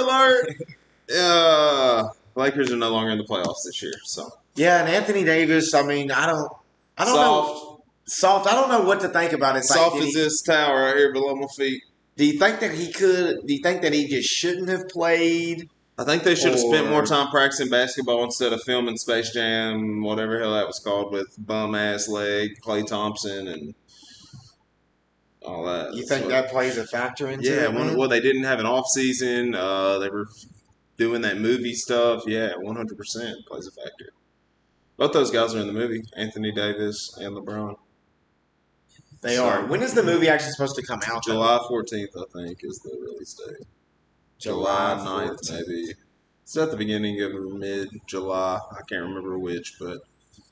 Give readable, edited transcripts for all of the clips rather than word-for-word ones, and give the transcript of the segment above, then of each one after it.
alert! Lakers are no longer in the playoffs this year, so. Yeah, and Anthony Davis, I mean, I don't know. Soft. I don't know what to think about it. Soft as this tower right here below my feet. Do you think that he could? Do you think that he just shouldn't have played? I think they should have spent more time practicing basketball instead of filming Space Jam, whatever the hell that was called, with bum-ass leg, Klay Thompson, and all that. You think that plays a factor into it? Yeah, well, they didn't have an off-season. They were doing that movie stuff. Yeah, 100% plays a factor. Both those guys are in the movie, Anthony Davis and LeBron. They are. When is the movie actually supposed to come out? July 14th, I think, is the release date. July 9th, maybe. It's at the beginning of mid-July. I can't remember which, but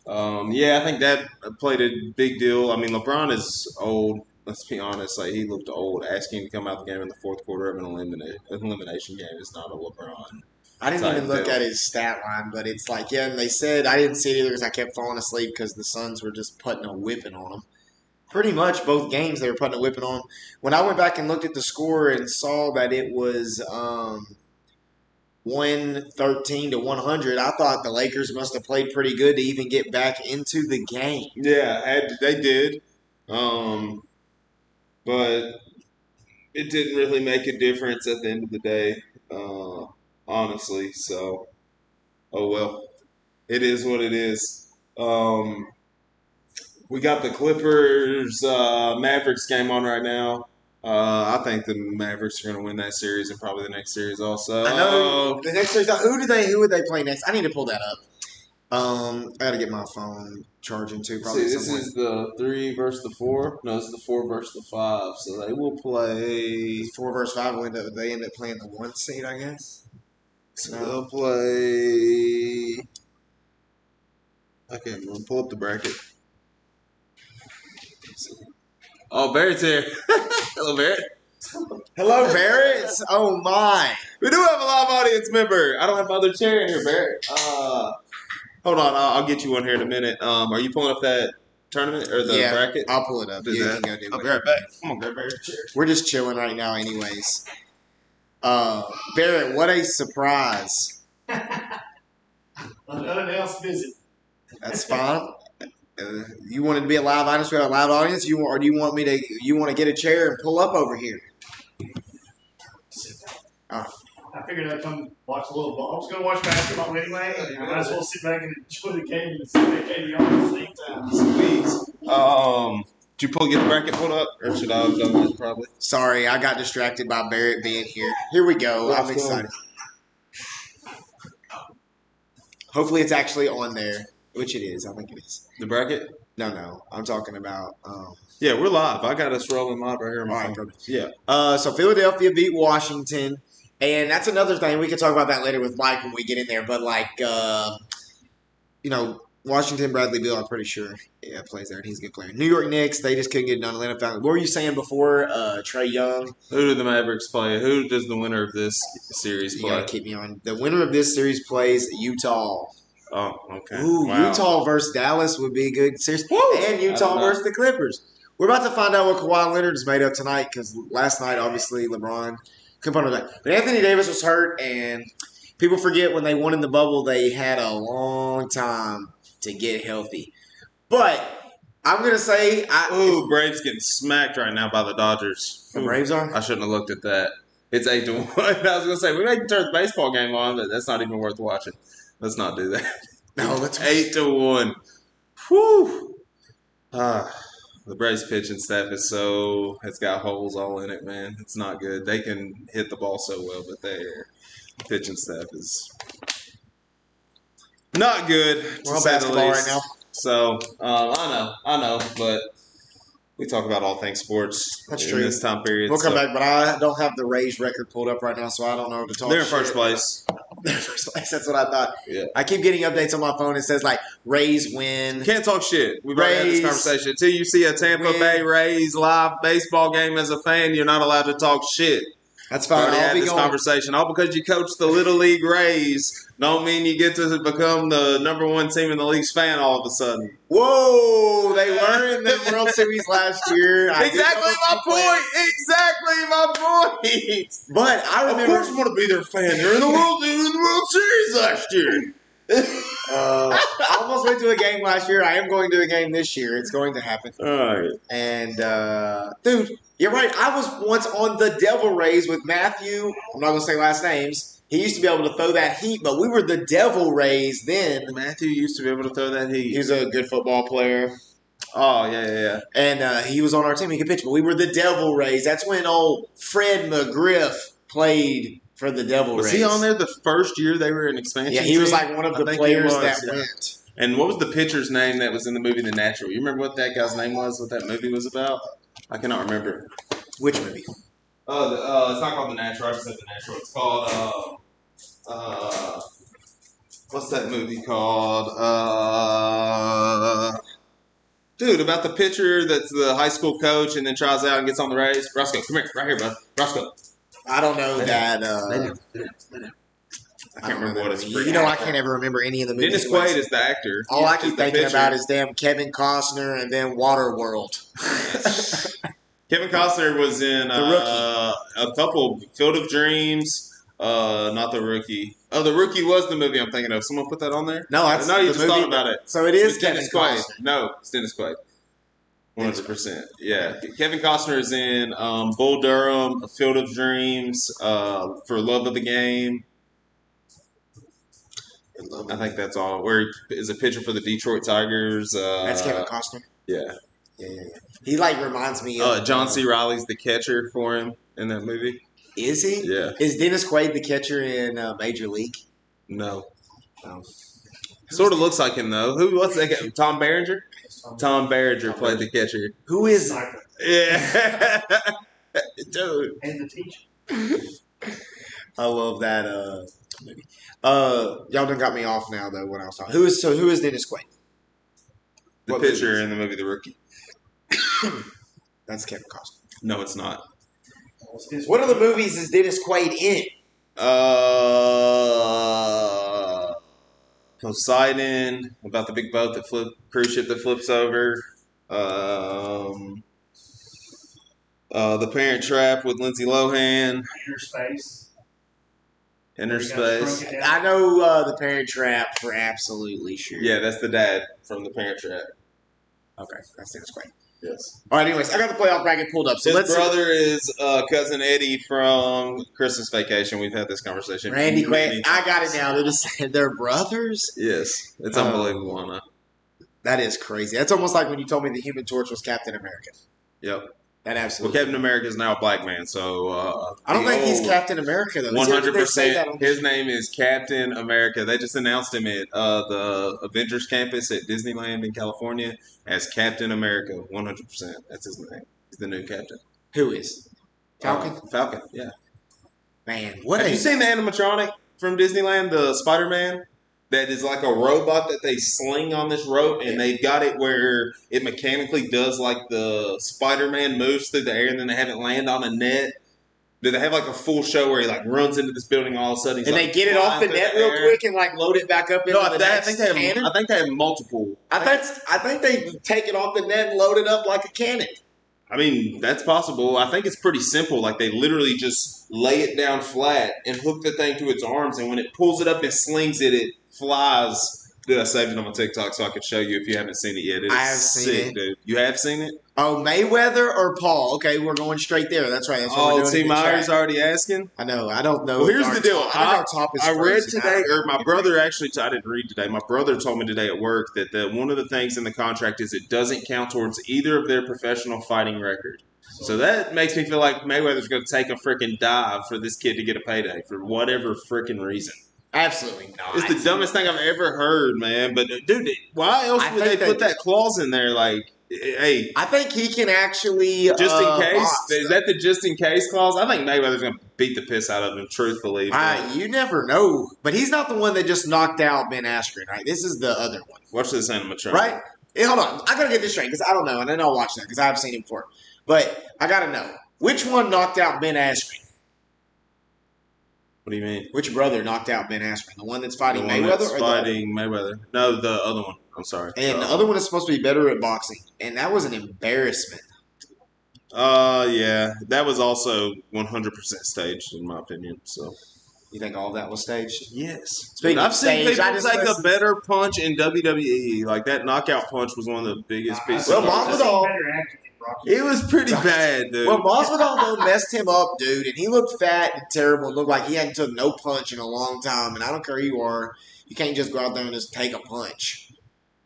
I think that played a big deal. I mean, LeBron is old. Let's be honest. Like, he looked old. Asking him to come out the game in the fourth quarter of an elimination game is not a LeBron. I didn't even look at his stat line, but it's like, yeah, and they said, I didn't see it either because I kept falling asleep because the Suns were just putting a whipping on them. Pretty much both games they were putting a whipping on them. When I went back and looked at the score and saw that it was 113 to 100, I thought the Lakers must have played pretty good to even get back into the game. Yeah, they did. But it didn't really make a difference at the end of the day, honestly. So, oh well. It is what it is. We got the Clippers Mavericks game on right now. I think the Mavericks are going to win that series and probably the next series also. I know the next series. Who would they play next? I need to pull that up. I got to get my phone charging too. Probably. See, this is the 3 versus the 4. No, this is the 4 versus the 5. So they will play 4 versus 5. They end up playing the 1 seed, I guess. So they'll play. Okay, I'm gonna pull up the bracket. Oh, Barrett's here. Hello, Barrett. Hello, Barrett. Oh, my. We do have a live audience member. I don't have my other chair in here, Barrett. Hold on. I'll get you one here in a minute. Are you pulling up that tournament or the bracket? I'll pull it up. You can go do it. I'll be right back. Come on, grab Barrett's chair. We're just chilling right now anyways. Barrett, what a surprise. Unannounced visit. That's fine. You wanted to be a live audience? We have a live audience. Or do you want me to? You want to get a chair and pull up over here? I figured I'd come watch a little ball. I was going to watch basketball anyway. I might as well sit back and enjoy the game and sit back at the same time. Sweet. Did you get the bracket pulled up, or should I have done that? Probably. Sorry, I got distracted by Barrett being here. Here we go. I'm excited. Hopefully, it's actually on there. Which it is. I think it is. The bracket? No. I'm talking about... yeah, we're live. I got us rolling live right here on my phone. Yeah. So Philadelphia beat Washington. And that's another thing. We can talk about that later with Mike when we get in there. But, Washington, Bradley Beal, I'm pretty sure plays there. And he's a good player. New York Knicks, they just couldn't get it done. Atlanta Falcons. What were you saying before? Trae Young. Who do the Mavericks play? Who does the winner of this series play? You got to keep me on. The winner of this series plays Utah. Oh, okay. Ooh, wow. Utah versus Dallas would be a good series. Woo! And Utah versus the Clippers. We're about to find out what Kawhi Leonard is made of tonight because last night, obviously, LeBron couldn't put that. But Anthony Davis was hurt, and people forget when they won in the bubble, they had a long time to get healthy. But I'm going to say... Braves getting smacked right now by the Dodgers. The Braves are? I shouldn't have looked at that. It's 8-1. I was going to say, we may turn the baseball game on, but that's not even worth watching. Let's not do that. No, let's 8-1. Whew. The Braves pitching staff it's got holes all in it, man. It's not good. They can hit the ball so well, but their pitching staff is not good. We're on basketball right now. So I know, but we talk about all things sports. That's in true. This time period. We'll come back, but I don't have the Rays record pulled up right now, so I don't know what to talk about. They're in first place. They're in first place. That's what I thought. Yeah. I keep getting updates on my phone. It says, Rays win. You can't talk shit. We've already had this conversation. Until you see a Tampa Bay Rays live baseball game as a fan, you're not allowed to talk shit. That's fine. Already I'll had be this going. conversation. All because you coach the Little League Rays don't mean you get to become the number one team in the league's fan all of a sudden. Whoa, they were in the World Series last year. Exactly my point. Exactly my point. But I remember. Of course, I want to be their fan. They're in the World Series last year. I almost went to a game last year. I am going to a game this year. It's going to happen. All right. And, dude, you're right. I was once on the Devil Rays with Matthew. I'm not going to say last names. He used to be able to throw that heat, but we were the Devil Rays then. Matthew used to be able to throw that heat. He was a good football player. Oh, yeah. And he was on our team. He could pitch, but we were the Devil Rays. That's when old Fred McGriff played for the Devil Rays. Was he on there the first year they were in expansion? Yeah, he was like one of the players that went. And what was the pitcher's name that was in the movie The Natural? You remember what that guy's name was, what that movie was about? I cannot remember. Which movie? It's not called The Natural. I just said The Natural. It's called, what's that movie called? Dude, about the pitcher that's the high school coach and then tries out and gets on the Rays. Roscoe, come here. Right here, bud. Roscoe. I don't know that. I can't remember what it's. You know, I can't ever remember any of the movies. Dennis Quaid is the actor. All I keep thinking about is damn Kevin Costner and then Waterworld. Kevin Costner was in a couple, Field of Dreams. Not The Rookie. Oh, The Rookie was the movie I'm thinking of. Someone put that on there? No, that's no. You the just movie. thought about it. So it is It's Kevin Dennis Quaid. Costner. No, it's Dennis Quaid. 100%. Yeah, Kevin Costner is in Bull Durham, Field of Dreams, For Love of the Game. I think that's all. Where he is a pitcher for the Detroit Tigers. That's Kevin Costner. Yeah. He like reminds me of John C. Reilly's the catcher for him in that movie. Is he? Yeah. Is Dennis Quaid the catcher in Major League? No. Sort of looks like him though. What's that guy? Tom Berenger? Tom Berenger played the catcher. Who is? Yeah. Dude. And the teacher. I love that movie. Y'all done got me off now though when I was talking. Who is Dennis Quaid? The pitcher in the movie The Rookie. That's Kevin Costner. No, it's not. What other movies is Dennis Quaid in? Poseidon, about the big boat that cruise ship that flips over. The Parent Trap with Lindsay Lohan. Inner Space. I know The Parent Trap for absolutely sure. Yeah, that's the dad from The Parent Trap. Okay, that's Dennis Quaid. Yes. All right. Anyways, I got the playoff bracket pulled up. So his brother is cousin Eddie from Christmas Vacation. We've had this conversation. Randy Quaid. I got it now. They're brothers. Yes, it's unbelievable, Anna. That is crazy. That's almost like when you told me the Human Torch was Captain America. Yep. That absolutely. Well, Captain America is now a black man, so I don't think he's Captain America though. 100%. His name is Captain America. They just announced him at the Avengers campus at Disneyland in California as Captain America. 100%. That's his name. He's the new captain. Who is? Falcon. Falcon. Yeah. Man, have you seen the animatronic from Disneyland, the Spider-Man? That is like a robot that they sling on this rope, and they've got it where it mechanically does like the Spider-Man moves through the air, and then they have it land on a net. Do they have like a full show where he like runs into this building all of a sudden? And they get it off the net real quick and like load it back up into the next cannon? I think they have multiple. I think they take it off the net and load it up like a cannon. I mean, that's possible. I think it's pretty simple. Like, they literally just lay it down flat and hook the thing to its arms, and when it pulls it up and slings it, it flies. Dude, I saved it on my TikTok so I could show you if you haven't seen it yet. I have seen it. Dude. You have seen it? Oh, Mayweather or Paul? Okay, we're going straight there. That's right. That's what we're doing. T. Myers already asking? I know. I don't know. Well, here's the deal. I read today, or my brother actually, I didn't read today. My brother told me today at work that one of the things in the contract is it doesn't count towards either of their professional fighting record. So that makes me feel like Mayweather's going to take a freaking dive for this kid to get a payday for whatever freaking reason. Absolutely not. It's the dumbest thing I've ever heard, man. But, dude, why else would they put that clause in there? Like, hey. I think he can actually. Just in case? Is that the just in case clause? I think Mayweather's going to beat the piss out of him, truthfully. You never know. But he's not the one that just knocked out Ben Askren, right? This is the other one. Watch this animatronic. Right? Hey, hold on. I got to get this straight because I don't know. And then I'll watch that because I've seen him before. But I got to know. Which one knocked out Ben Askren? What do you mean? Which brother knocked out Ben Askren? The one that's fighting The one Mayweather, that's or fighting Mayweather? No, the other one. I'm sorry. and the other one is supposed to be better at boxing, and that was an embarrassment. Yeah, that was also 100% staged in my opinion. So You think all of that was staged? yes, Speaking I've of seen stage, I people just take a listened- better punch in WWE. Like that knockout punch was one of the biggest pieces. Well, of Masvidal- garbage. better acting than Rocky. It was pretty bad, dude. Well, Masvidal though messed him up, dude, and he looked fat and terrible. And looked like he hadn't took no punch in a long time. And I don't care who you are, you can't just go out there and just take a punch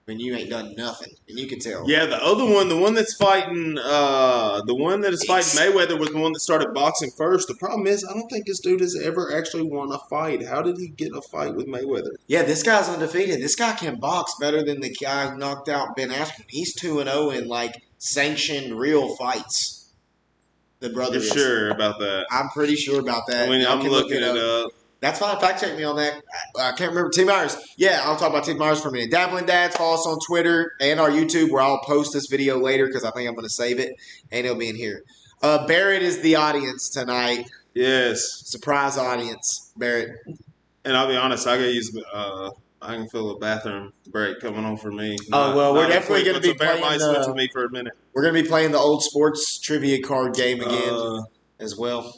when you ain't done nothing, and you can tell. Yeah, the other one, the one that's fighting, the one that is fighting Mayweather was the one that started boxing first. The problem is, I don't think this dude has ever actually won a fight. How did he get a fight with Mayweather? Yeah, this guy's undefeated. This guy can box better than the guy who knocked out Ben Askren. He's 2-0 in like sanctioned real fights. The brother You're is. sure about that? I'm pretty sure about that. I mean, Y'all I'm can look looking it up. That's fine. Fact check me on that. I can't remember. Tim Myers. Yeah, I'll talk about Tim Myers for a minute. Dabbling Dads, follow us on Twitter and our YouTube, where I'll post this video later because I think I'm going to save it, and it'll be in here. Barrett is the audience tonight. Yes. Surprise audience, Barrett. And I'll be honest, I gotta use. I can feel a bathroom break coming on for me. We're definitely going to be Barrett playing. might switch with me for a minute. We're going to be playing the old sports trivia card game again as well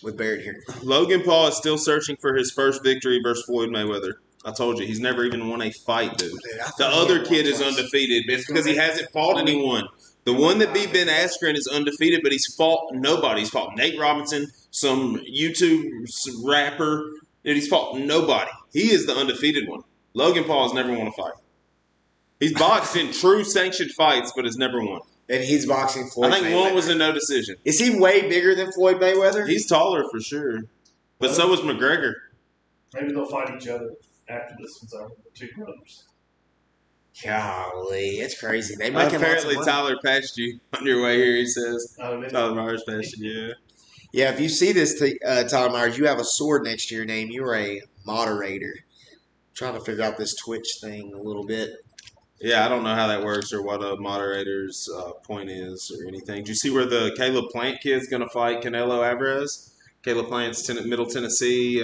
with Barrett here. Logan Paul is still searching for his first victory versus Floyd Mayweather. I told you, he's never even won a fight, dude. The other kid is undefeated. It's because he hasn't fought anyone. The one that beat Ben Askren is undefeated, but he's fought nobody. He's fought Nate Robinson, some YouTube rapper, and he's fought nobody. He is the undefeated one. Logan Paul has never won a fight. He's boxed in true sanctioned fights, but has never won. And he's boxing Floyd I think Mayweather. one was a no decision. Is he way bigger than Floyd Mayweather? He's taller for sure. But so was McGregor. Maybe they'll fight each other after this one's over. The two brothers. Golly, it's crazy. They make Apparently Tyler passed you on your way here, he says. Maybe. Tyler Myers passed you, yeah. Yeah, if you see this, Tyler Myers, you have a sword next to your name. You're a moderator. Trying to figure out this Twitch thing a little bit. Yeah, I don't know how that works or what a moderator's point is or anything. Do you see where the Caleb Plant kid's going to fight Canelo Alvarez? Caleb Plant's Middle Tennessee,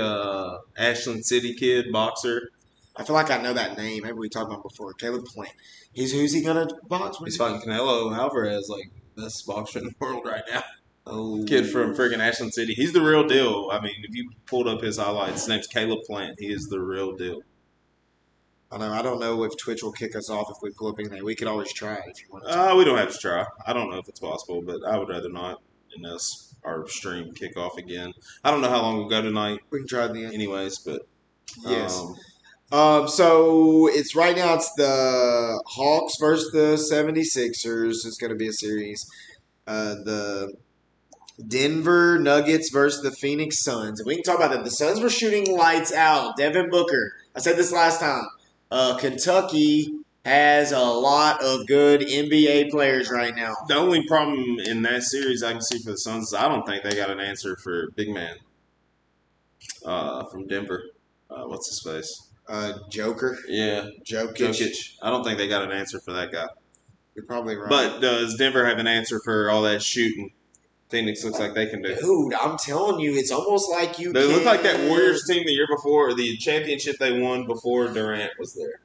Ashland City kid, boxer. I feel like I know that name. Maybe we talked about before. Caleb Plant. Who's he going to box with? He's fighting Canelo Alvarez, like best boxer in the world right now. Oh, Kid from friggin' Ashland City. He's the real deal. I mean, if you pulled up his highlights, his name's Caleb Plant. He is the real deal. I don't know if Twitch will kick us off if we pull up anything. We could always try it if you want to. We don't have to try. I don't know if it's possible, but I would rather not unless our stream kick off again. I don't know how long we'll go tonight. We can try it then. Anyways, but yes. So it's right now. It's the Hawks versus the 76ers. It's going to be a series. The Denver Nuggets versus the Phoenix Suns. And we can talk about that. The Suns were shooting lights out. Devin Booker. I said this last time. Kentucky has a lot of good NBA players right now. The only problem in that series I can see for the Suns is I don't think they got an answer for big man from Denver. What's his face? Joker. Yeah. Jokic. I don't think they got an answer for that guy. You're probably right. But does Denver have an answer for all that shooting? Phoenix looks like they can do. Dude, I'm telling you, it's almost like you. They look like that Warriors team the year before, or the championship they won before Durant was there.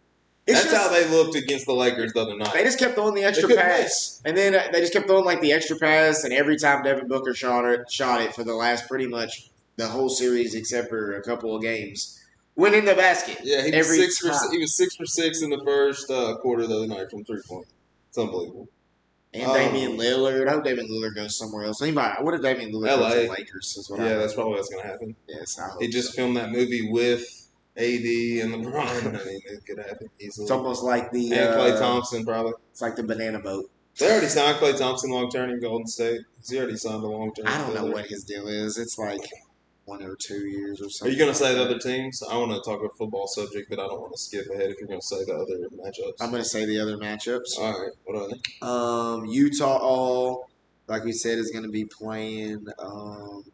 That's how they looked against the Lakers the other night. They just kept throwing the extra pass, and then they just kept throwing like the extra pass, and every time Devin Booker shot it for the last pretty much the whole series except for a couple of games, went in the basket. Yeah, he was 6 for 6 in the first quarter the other night from 3-point. It's unbelievable. And Damian Lillard. I hope Damian Lillard goes somewhere else. What if Damian Lillard goes to the Lakers? That's probably what's going to happen. Yes, he just filmed that movie with AD and LeBron. I mean, it could happen easily. It's almost like the and Klay Thompson probably. It's like the banana boat. They already signed Klay Thompson long term in Golden State. He already signed a long term. I don't know what his deal is. It's like 1 or 2 years or something. Are you going to say the other teams? I want to talk about football subject, but I don't want to skip ahead if you're going to say the other matchups. I'm going to say the other matchups. All right. What are they? Utah, like we said, is going to be playing the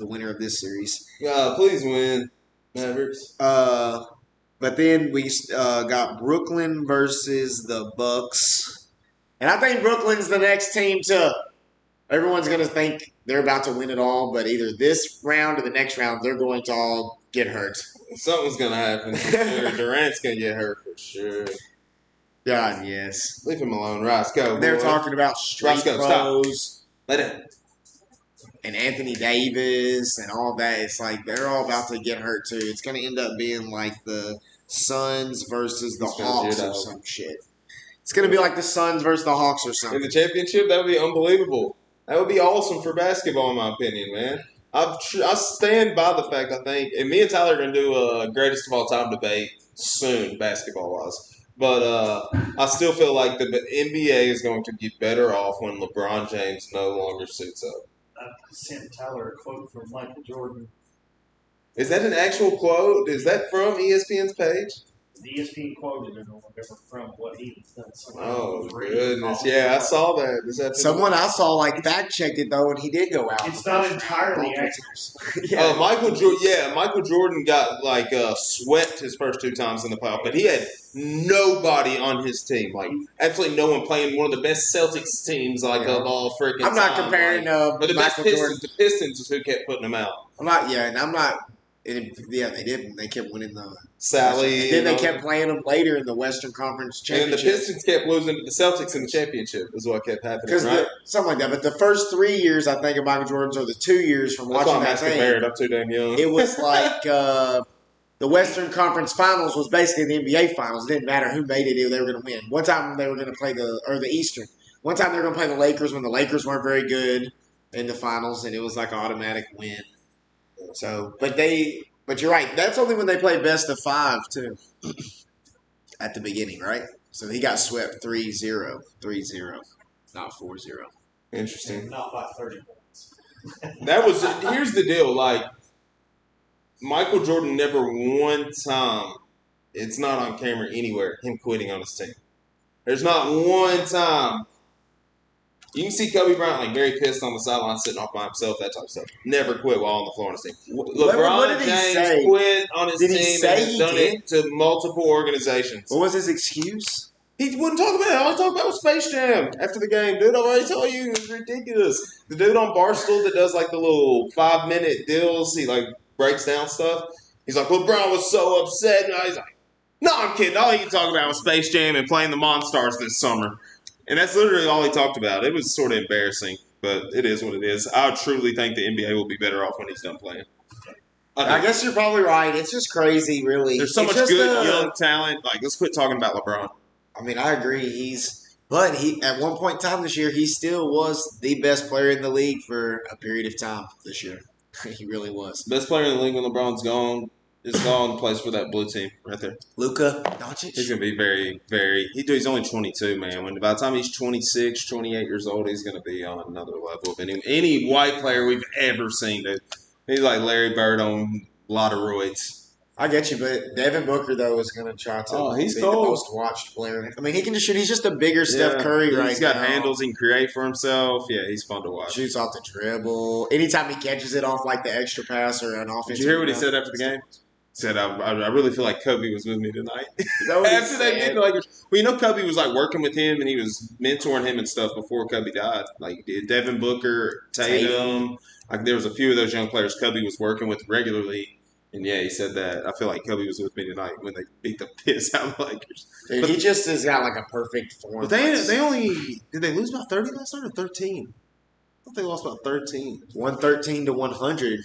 winner of this series. Please win, Mavericks. But then we got Brooklyn versus the Bucks. And I think Brooklyn's the next team to Everyone's going to think they're about to win it all, but either this round or the next round, they're going to all get hurt. Something's gonna happen for sure. Durant's gonna get hurt for sure. God, yes. Leave him alone, Rice. Go. They're boy. talking about street Rice, go. clothes Let him. and Anthony Davis and all that. It's like they're all about to get hurt too. It's going to end up being like the Suns versus the He's gonna Hawks get or out. some shit. It's going to be like the Suns versus the Hawks or In something. the championship, that would be unbelievable. That would be awesome for basketball, in my opinion, man. I stand by the fact, I think, and me and Tyler are going to do a greatest of all time debate soon, basketball-wise. But I still feel like the NBA is going to get better off when LeBron James no longer suits up. I sent Tyler a quote from Michael Jordan. Is that an actual quote? Is that from ESPN's page? The ESPN quoted it or whatever from what he has done. So Oh, goodness. Yeah, I saw that. Is that Someone I saw like fact checked it though, and he did go out. It's not entirely accurate. Yeah. Michael Jordan. Yeah, Michael Jordan got swept his first 2 times in the playoff, but he had nobody on his team. Like absolutely no one playing one of the best Celtics teams of all freaking. I'm not time. comparing But the best Michael Pistons. Jordan. The Pistons is who kept putting them out. I'm not. Yeah, and I'm not. Yeah, they did. They kept winning the Sally. And then they kept playing them later in the Western Conference And then the Championship. Pistons kept losing to the Celtics in the championship. Is what kept happening. Because Right? something like that. But the first 3 years, I think, of Michael Jordan's, or the 2 years from That's why watching I'm that asking thing, Barrett. I'm too damn young. it was like the Western Conference Finals was basically the NBA Finals. It didn't matter who made it; they were going to win. One time they were going to play the Eastern. One time they were going to play the Lakers when the Lakers weren't very good in the finals, and it was like an automatic win. So, but you're right. That's only when they play best of 5 too. At the beginning, right? So he got swept 3-0, not 4-0. Interesting. Not by 30 points. Here's the deal. Like Michael Jordan never one time. It's not on camera anywhere. Him quitting on his team. There's not one time. You can see Kobe Bryant very pissed on the sideline, sitting off by himself, that type of stuff. Never quit while on the floor on his team. What LeBron did he James say? quit on his Did he team say and has he done did? it to multiple organizations. What was his excuse? He wouldn't talk about it. All he talked about was Space Jam after the game. Dude, I already told you, it's ridiculous. The dude on Barstool that does the little 5-minute deals, he breaks down stuff. He's like, LeBron was so upset. And he's like, no, I'm kidding. All he talked about was Space Jam and playing the Monstars this summer. And that's literally all he talked about. It was sort of embarrassing, but it is what it is. I truly think the NBA will be better off when he's done playing. I guess you're probably right. It's just crazy, really. There's so much good young talent. Let's quit talking about LeBron. I mean, I agree. But at one point in time this year, he still was the best player in the league for a period of time this year. He really was. Best player in the league when LeBron's gone is gone. Plays for that blue team right there. Luka Doncic. He's going to be very, very. He's only 22, man. By the time he's 26, 28 years old, he's going to be on another level of any white player we've ever seen. Dude. He's like Larry Bird on a lot of roids. I get you, but Devin Booker, though, is going to try to he's be cold. the most watched player. I mean, he can just shoot. He's just a bigger Steph Curry right now. He's got handles he can create for himself. Yeah, he's fun to watch. Shoots off the dribble. Anytime he catches it off the extra pass or an offensive. Did you hear what he said after the game? He said, I really feel like Kobe was with me tonight. Is that what he After they said? beat the Lakers. Well, Kobe was working with him and he was mentoring him and stuff before Kobe died. Devin Booker, Tatum. There was a few of those young players Kobe was working with regularly. And yeah, he said that. I feel like Kobe was with me tonight when they beat the piss out of the Lakers. Dude, he just has got a perfect form. But they only did they lose by 30 last night or 13? I thought they lost by 13. 113 to 100.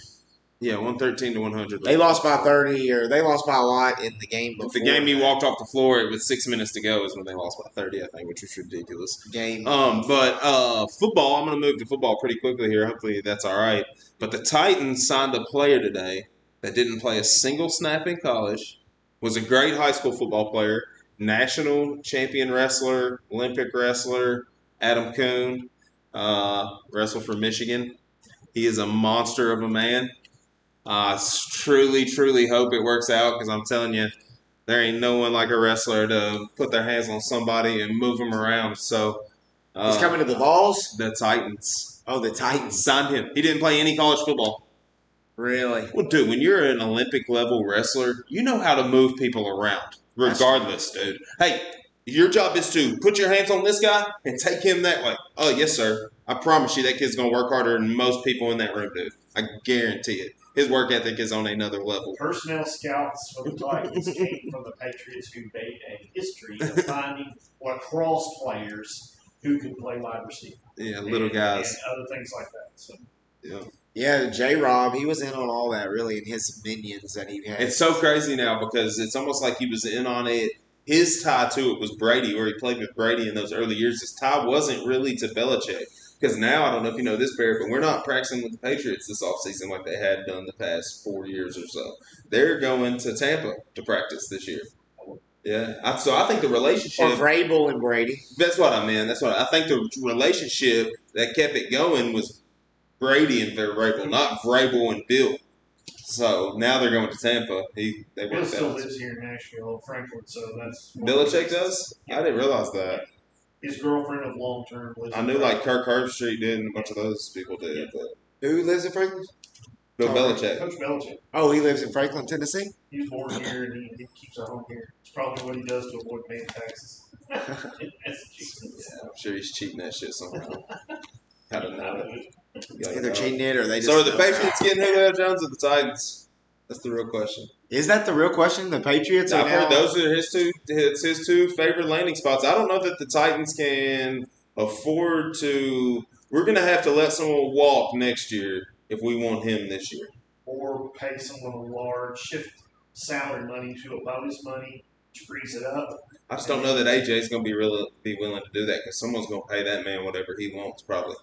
Yeah, 113 to 100. They lost by 30, or they lost by a lot in the game before. The game he walked off the floor with 6 minutes to go is when they lost by 30, I think, which was ridiculous. But football, I'm going to move to football pretty quickly here. Hopefully that's all right. But the Titans signed a player today that didn't play a single snap in college, was a great high school football player, national champion wrestler, Olympic wrestler, Adam Kuhn, wrestled for Michigan. He is a monster of a man. I truly, truly hope it works out because I'm telling you, there ain't no one like a wrestler to put their hands on somebody and move them around. So he's coming to the Vols? The Titans. Oh, the Titans. Signed him. He didn't play any college football. Really? Well, dude, when you're an Olympic level wrestler, you know how to move people around, regardless, dude. Hey, your job is to put your hands on this guy and take him that way. Oh, yes, sir. I promise you that kid's going to work harder than most people in that room do. I guarantee it. His work ethic is on another level. Personnel scouts for the Titans came from the Patriots who made a history of finding lacrosse players who could play wide receiver. Yeah, little guys. And other things like that. So. Yeah. Yeah, J-Rob, he was in on all that, really, and his minions that he had. It's so crazy now because it's almost like he was in on it. His tie to it was Brady, where he played with Brady in those early years. His tie wasn't really to Belichick. Because now, I don't know if you know this, Barry, but we're not practicing with the Patriots this offseason like they had done the past 4 years or so. They're going to Tampa to practice this year. Yeah. So I think the relationship. Or Vrabel and Brady. That's what I meant. I think the relationship that kept it going was Brady and Vrabel, not Vrabel and Bill. So now they're going to Tampa. Bill still lives here in Nashville, Franklin, so that's. Belichick does? Yeah. I didn't realize that. His girlfriend of long term lives. I knew like Kirk Herbstreit did and a bunch of those people did. Yeah. But Who lives in Franklin? Bill Belichick. Coach Belichick. Oh, he lives in Franklin, Tennessee? He was born here and he keeps a home here. It's probably what he does to avoid paying taxes. Yeah, I'm sure he's cheating that shit somehow. How to know it. Either cheating it or they just. So are the Patriots getting Julio Jones or the Titans? That's the real question. Is that the real question? The Patriots are I've heard those are his two favorite landing spots. I don't know that the Titans can afford to. We're going to have to let someone walk next year if we want him this year. Or pay someone a large shift salary money to a bonus money, which frees it up. I just don't know that AJ's going to be willing to do that because someone's going to pay that man whatever he wants probably.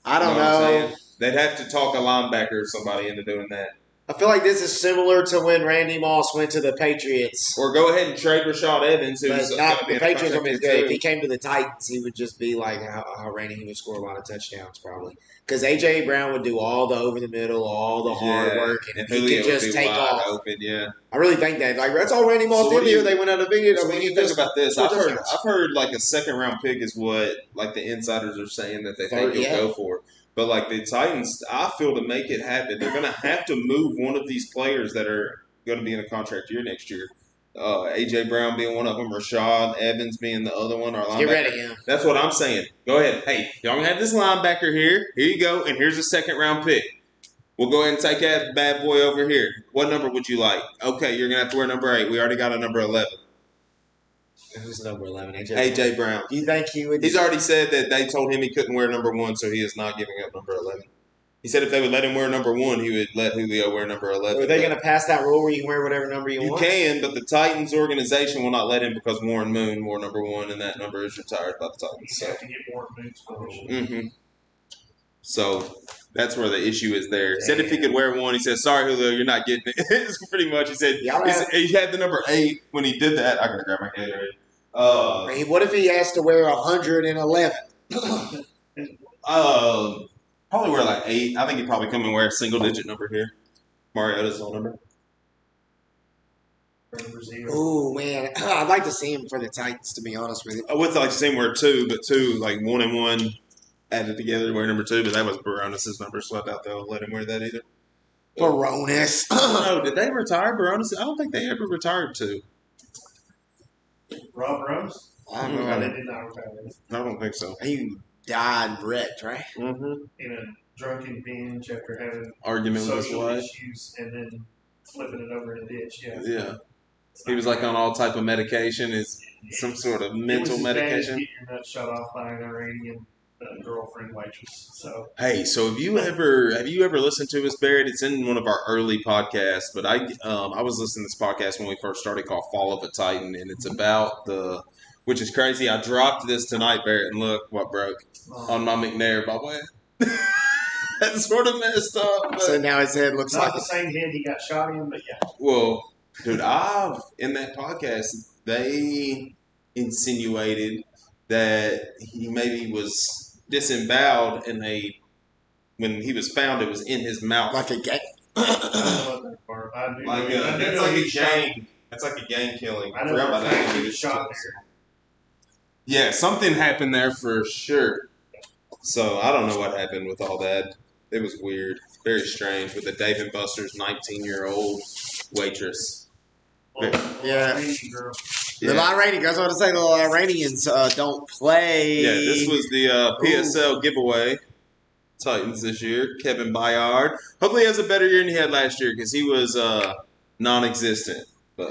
I don't What I'm know. saying? They'd have to talk a linebacker or somebody into doing that. I feel like this is similar to when Randy Moss went to the Patriots. Or go ahead and trade Rashad Evans, who's But not be the in Patriots. contract If too. he came to the Titans, he would just be like how Randy. He would score a lot of touchdowns probably because AJ Brown would do all the over the middle, all the hard work, and he Julio could just would be take wide off. open, yeah. I really think that that's all Randy Moss So did here. They went undefeated. So I mean, when you he think just about this, scored I've touchdowns. heard like a second round pick is what like the insiders are saying that they think he'll go for. But like the Titans, I feel to make it happen, they're going to have to move one of these players that are going to be in a contract year next year. AJ Brown being one of them, Rashad Evans being the other one. Our linebacker. Get ready, yeah. That's what I'm saying. Go ahead. Hey, y'all have this linebacker here. Here you go, and here's a second round pick. We'll go ahead and take that bad boy over here. What number would you like? Okay, you're gonna have to wear number 8. We already got a number 11. Who's number 11? AJ Brown. Do you think he would? He's already said that they told him he couldn't wear number 1, so he is not giving up number 11. He said if they would let him wear number 1, he would let Julio wear number 11. Are they going to pass that rule where you can wear whatever number you want? You can, but the Titans organization will not let him because Warren Moon wore number 1, and that number is retired by the Titans. You have to get Warren Moon's permission. Mm-hmm. So that's where the issue is there. He said if he could wear 1, he said, sorry, Julio, you're not getting it. It's pretty much, he said, he had the number 8 when he did that. I got to grab my Gatorade. What if he has to wear 111? Probably wear like 8. I think he'd probably come and wear a single-digit number here. Mariota's old number. Oh, man. I'd like to see him for the Titans, to be honest with you. I would like to see him wear 2, but 2, like 1 and 1 added together to wear number 2, but that was Baronis' number, so I doubt they'll let him wear that either. Baronis. No, did they retire Baronis? I don't think they ever retired 2. Rob Rose? I don't know. No, they did not retire. I don't think so. He died wrecked, right? Mm-hmm. In a drunken binge after having Argument with his social wife. issues and then flipping it over in a ditch. Yeah. Yeah. He was like on all type of medication. Is some sort of mental medication. Get your nuts shut off by an Iranian girlfriend waitress. So so have you ever listened to us, Barrett? It's in one of our early podcasts, but I was listening to this podcast when we first started called Fall of a Titan, and it's about which is crazy. I dropped this tonight, Barrett, and look what broke on my McNair, by the way. That's sort of messed up. But, so now his head looks not like the same head he got shot in, but yeah. Well, dude, in that podcast, they insinuated that he maybe was disemboweled, and when he was found, it was in his mouth. like a gang. That's like a gang. That's like a gang killing. I know that he was shot there. Yeah, something happened there for sure. So I don't know what happened with all that. It was weird, very strange, with the Dave & Buster's 19-year-old waitress. Yeah. The Iranians, that's what I was saying. The Iranians don't play. Yeah, this was the PSL giveaway. Titans this year. Kevin Byard. Hopefully he has a better year than he had last year because he was non-existent. But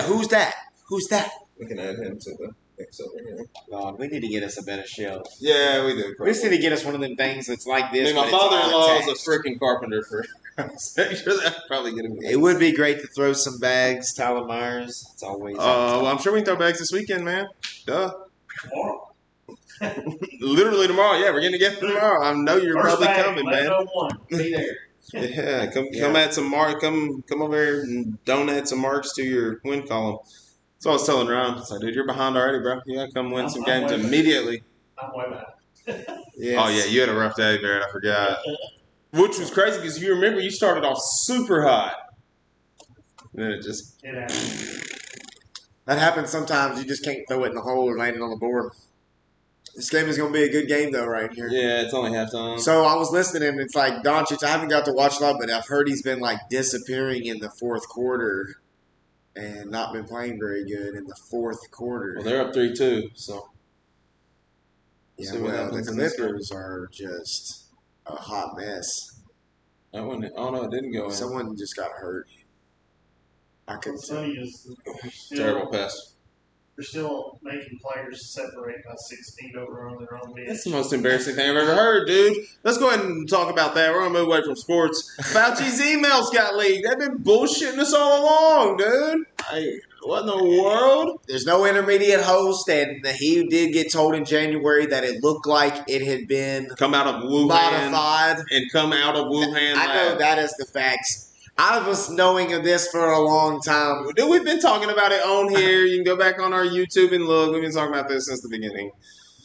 who's that? Who's that? We can add him to the mix over here. God, we need to get us a better show. Yeah, we do. We just need to get us one of them things that's like this. My father-in-law is a freaking carpenter for. I'm sure that'd probably get him. It would be great to throw some bags, Tyler Myers. It's always. Well, I'm sure we can throw bags this weekend, man. Duh. Tomorrow. Literally tomorrow. Yeah, we're getting together tomorrow. I know you're First probably bag, coming, man. 11:01. Be there. Yeah, come add some mark. Come over here and donate some marks to your win column. So I was telling Ron, it's like, dude, you're behind already, bro. You gotta come win some games immediately. I'm way behind. Yes. Oh yeah, you had a rough day, Barrett. I forgot. Which was crazy because you remember you started off super hot, and then it just that happens sometimes. You just can't throw it in the hole or land it on the board. This game is going to be a good game, though, right here. Yeah, it's only halftime. So I was listening, and it's like Doncic. I haven't got to watch a lot, but I've heard he's been like disappearing in the fourth quarter, and not been playing very good in the fourth quarter. Well, they're up 3-2, so yeah. Well, the Clippers are just a hot mess. That one, oh no, it didn't go in. Someone just got hurt. I couldn't What's funny is terrible pass. They're still making players separate by 6 feet over on their own bench. That's the most embarrassing thing I've ever heard, dude. Let's go ahead and talk about that. We're going to move away from sports. Fauci's emails got leaked. They've been bullshitting us all along, dude. What in the world? There's no intermediate host, and he did get told in January that it looked like it had been come out of Wuhan modified and come out of Wuhan. I know that is the facts. I was knowing of this for a long time. Dude, we've been talking about it on here. You can go back on our YouTube and look. We've been talking about this since the beginning.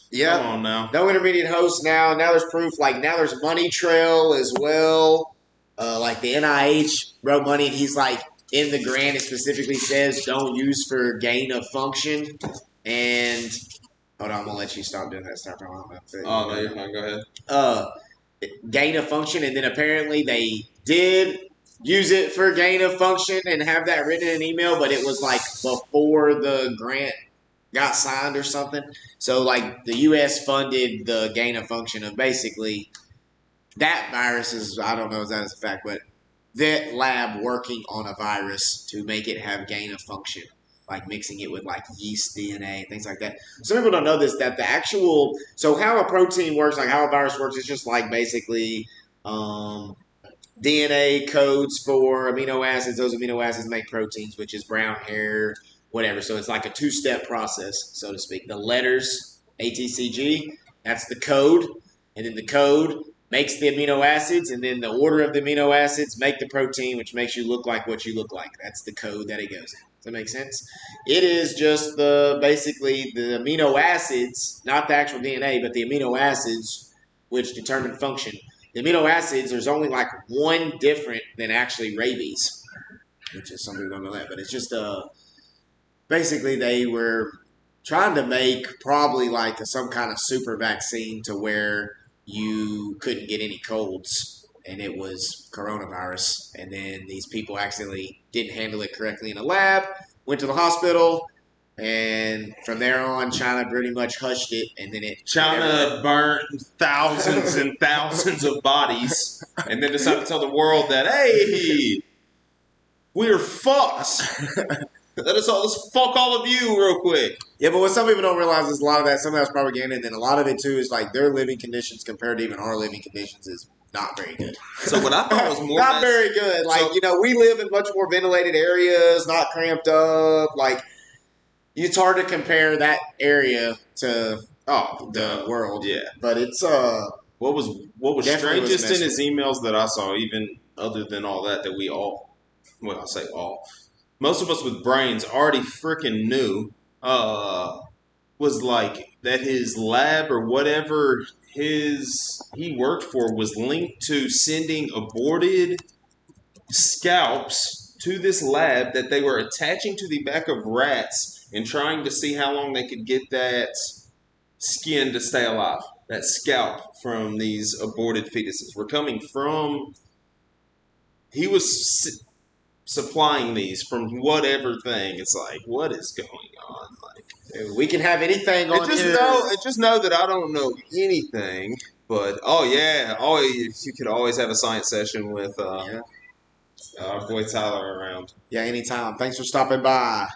Yeah. Come on now. No intermediate host now. Now there's proof. Like, now there's money trail as well. Like, the NIH wrote money, and he's like, in the grant, it specifically says don't use for gain of function. And, hold on, I'm going to let you stop doing that stuff. Oh, no, you're fine. Go ahead. Gain of function, and then apparently they did use it for gain of function and have that written in an email, but it was like before the grant got signed or something. So like the U.S. funded the gain of function of basically that virus is, I don't know if that is a fact, but that lab working on a virus to make it have gain of function, like mixing it with like yeast DNA, things like that. Some people don't know this, that the actual, so how a protein works, like how a virus works, it's just like basically DNA codes for amino acids. Those amino acids make proteins, which is brown hair, whatever. So it's like a two-step process, so to speak. The letters, ATCG, that's the code. And then the code makes the amino acids, and then the order of the amino acids make the protein, which makes you look like what you look like. That's the code that it goes in. Does that make sense? It is just basically the amino acids, not the actual DNA, but the amino acids which determine function. The amino acids, there's only like one different than actually rabies, which is some people don't know that, but it's just basically they were trying to make probably like some kind of super vaccine to where you couldn't get any colds, and it was coronavirus. And then these people accidentally didn't handle it correctly in a lab, went to the hospital, and from there on, China pretty much hushed it, and then China burnt thousands and thousands of bodies, and then decided to tell the world that, hey, we're fucked. Let's fuck all of you real quick. Yeah, but what some people don't realize is a lot of that, some of that's propaganda, and then a lot of it too is like their living conditions compared to even our living conditions is not very good. So what I thought was more not very good. Like, we live in much more ventilated areas, not cramped up. Like, it's hard to compare that area to the world. Yeah, but it's what was strangest in his emails that I saw, even other than all that we all, well, I say all, most of us with brains already freaking knew, was like that his lab or whatever he worked for was linked to sending aborted scalps to this lab that they were attaching to the back of rats and trying to see how long they could get that skin to stay alive. That scalp from these aborted fetuses were coming from. He was supplying these from whatever thing. It's like, what is going on? Like, we can have anything on here. Just know that I don't know anything. But you could always have a science session with our boy Tyler around. Yeah, anytime. Thanks for stopping by.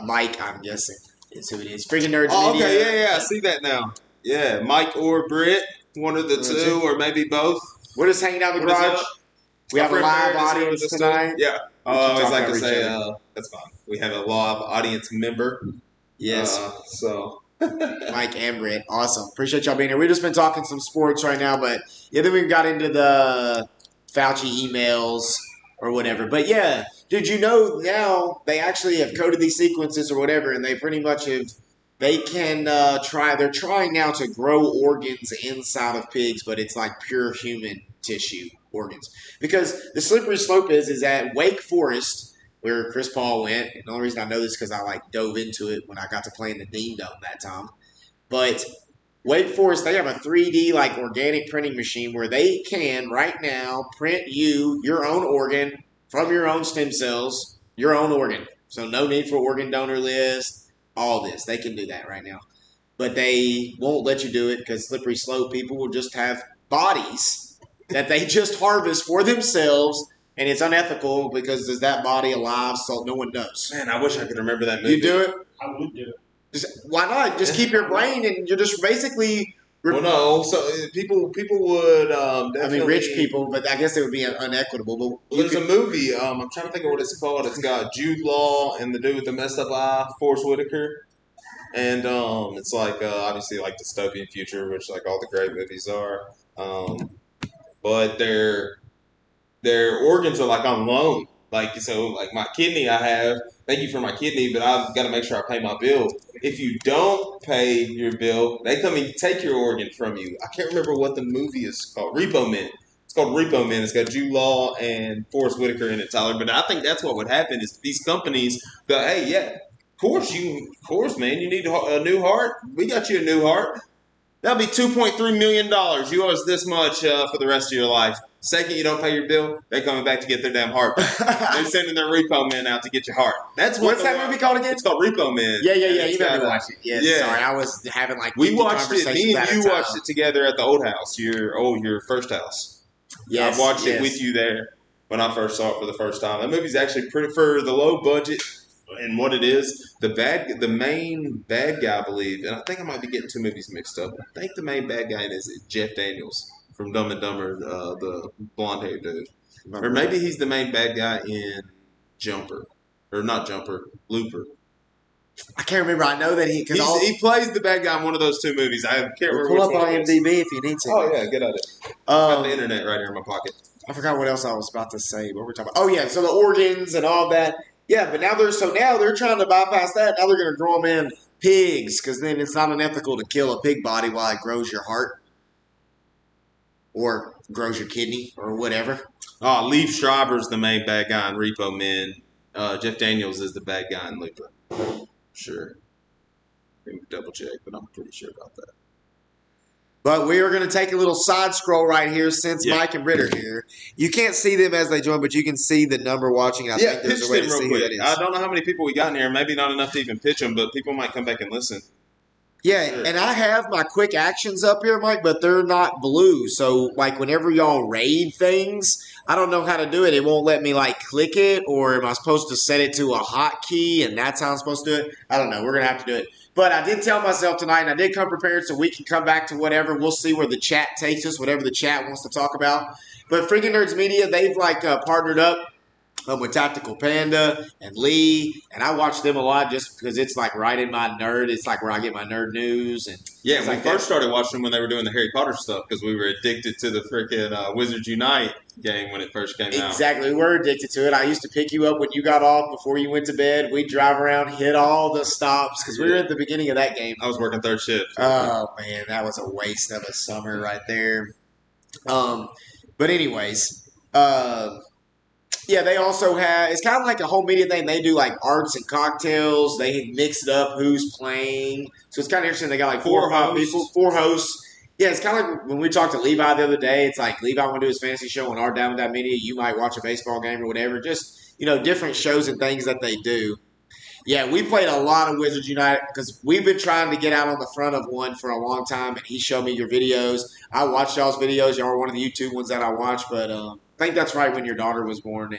Mike, I'm guessing, is who it is. Freaking Nerds Media. Okay, yeah, I see that now. Yeah, Mike or Britt, one of the two, or maybe both. We're just hanging out in the garage. We have a live audience tonight. Yeah. I always like to say, that's fine. We have a live audience member. Yes. So. Mike and Britt. Awesome. Appreciate y'all being here. We've just been talking some sports right now, but yeah, then we got into the Fauci emails or whatever. But yeah, did you know now they actually have coded these sequences or whatever, and they pretty much have, they're trying now to grow organs inside of pigs, but it's like pure human tissue organs. Because the slippery slope is at Wake Forest, where Chris Paul went. And the only reason I know this is because I dove into it when I got to play in the Dean Dome that time. But Wake Forest, they have a 3D organic printing machine where they can right now print you your own organ from your own stem cells, your own organ. So no need for organ donor list, all this. They can do that right now. But they won't let you do it because slippery slope people will just have bodies that they just harvest for themselves. And it's unethical because is that body alive? So no one knows. Man, I wish I could remember that movie. You do it? I would do it. Why not? Just keep your brain and you're just basically... Well, no. So people would definitely... I mean, rich people, but I guess it would be unequitable. But there's a movie. I'm trying to think of what it's called. It's got Jude Law and the dude with the messed up eye, Forrest Whitaker. And it's obviously dystopian future, which all the great movies are. But their organs are on loan. My kidney I have, thank you for my kidney, but I've got to make sure I pay my bill. If you don't pay your bill, they come and take your organ from you. I can't remember what the movie is called. Repo Man. It's called Repo Man. It's got Jude Law and Forrest Whitaker in it, Tyler. But I think that's what would happen is these companies go, hey, yeah, of course, man, you need a new heart. We got you a new heart. That'll be $2.3 million. You owe us this much for the rest of your life. Second, you don't pay your bill, they're coming back to get their damn heart back. They're sending their repo man out to get your heart. What's that movie called again? It's called Repo Man. Yeah. You made me watch it. Yes, yeah. Sorry, I was having we watched it. Me and you watched it together at the old house. Your first house. Yes, I watched it with you there when I first saw it for the first time. That movie's actually pretty for the low budget. And what it is, the main bad guy, I believe, and I think I might be getting two movies mixed up. I think the main bad guy is Jeff Daniels from Dumb and Dumber, the blonde-haired dude. Or maybe he's the main bad guy in Jumper. Or not Jumper, Looper. I can't remember. I know that he plays the bad guy in one of those two movies. I can't remember. Pull up on IMDb if you need to. Oh, yeah, get at it. I got the internet right here in my pocket. I forgot what else I was about to say. What were we talking about? Oh, yeah, so the organs and all that. Yeah, but now they're trying to bypass that. Now they're going to grow them in pigs because then it's not unethical to kill a pig body while it grows your heart or grows your kidney or whatever. Oh, Liev Schreiber's the main bad guy in Repo Man. Jeff Daniels is the bad guy in Looper. Sure. Double check, but I'm pretty sure about that. But we are going to take a little side scroll right here since Mike and Britt are here. You can't see them as they join, but you can see the number watching. I think there's a way to see who that is. I don't know how many people we got in here. Maybe not enough to even pitch them, but people might come back and listen. Yeah, sure. And I have my quick actions up here, Mike, but they're not blue. So, whenever y'all raid things, I don't know how to do it. It won't let me, click it, or am I supposed to set it to a hotkey, and that's how I'm supposed to do it? I don't know. We're going to have to do it. But I did tell myself tonight, and I did come prepared so we can come back to whatever. We'll see where the chat takes us, whatever the chat wants to talk about. But Freaking Nerds Media, they've, partnered up with Tactical Panda and Lee, and I watch them a lot just because it's right in my nerd. It's where I get my nerd news. And yeah, we first started watching them when they were doing the Harry Potter stuff because we were addicted to the freaking Wizards Unite game when it first came out. Exactly, we were addicted to it. I used to pick you up when you got off before you went to bed. We'd drive around, hit all the stops because we were at the beginning of that game. I was working third shift. Oh man, that was a waste of a summer right there. But anyways, yeah, they also have, it's kind of like a whole media thing. They do arts and cocktails. They mix it up who's playing. So it's kind of interesting. They got four or five people, four hosts. Yeah, it's kind of like when we talked to Levi the other day. It's like Levi want to do his fantasy show on our Dabbling Media. You might watch a baseball game or whatever. Just, different shows and things that they do. Yeah, we played a lot of Wizards United because we've been trying to get out on the front of one for a long time, and he showed me your videos. I watched y'all's videos. Y'all were one of the YouTube ones that I watched, but I think that's right when your daughter was born.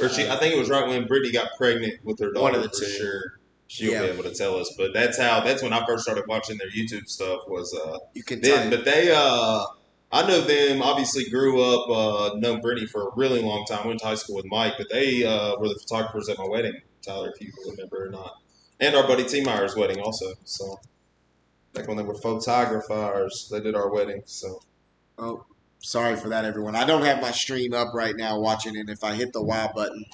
Or I think it was right when Brittany got pregnant with her daughter. One of the for two. sure. She'll be able to tell us, but that's when I first started watching their YouTube stuff. Was you can then, but they I know them. Obviously, grew up known Brittany for a really long time. Went to high school with Mike, but they were the photographers at my wedding. Tyler, if you remember or not, and our buddy T Meyer's wedding also. So back when they were photographers, they did our wedding. So sorry for that, everyone. I don't have my stream up right now watching it. If I hit the Y button,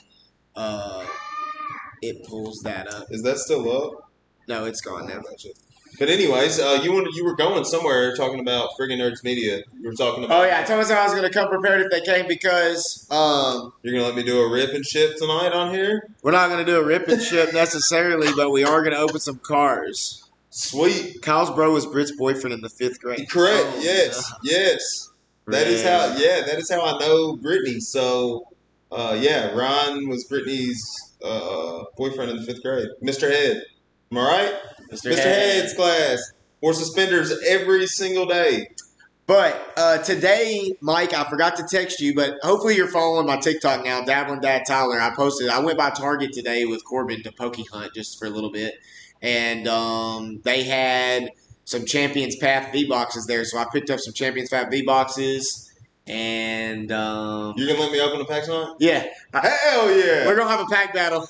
it pulls that up. Is that still up? No, it's gone now. But anyways, you were going somewhere talking about friggin' Nerds Media. You were talking about. Oh yeah, I told myself I was going to come prepared if they came because you're going to let me do a rip and ship tonight on here. We're not going to do a rip and ship necessarily, but we are going to open some cars. Sweet. Kyle's bro was Britt's boyfriend in the 5th grade. Correct. Oh, yes. That is how I know Brittany. So, Ryan was Brittany's boyfriend in the 5th grade. Mr. Head. Am I right? Mr. Head's class. Wore suspenders every single day. But today, Mike, I forgot to text you, but hopefully you're following my TikTok now, Dabbling Dad Tyler. I went by Target today with Corbin to Poke Hunt just for a little bit. And they had some Champions Path V-Boxes there, so I picked up some Champions Path V-Boxes. And you're going to let me open the pack tonight? Yeah. Hell yeah. We're going to have a pack battle.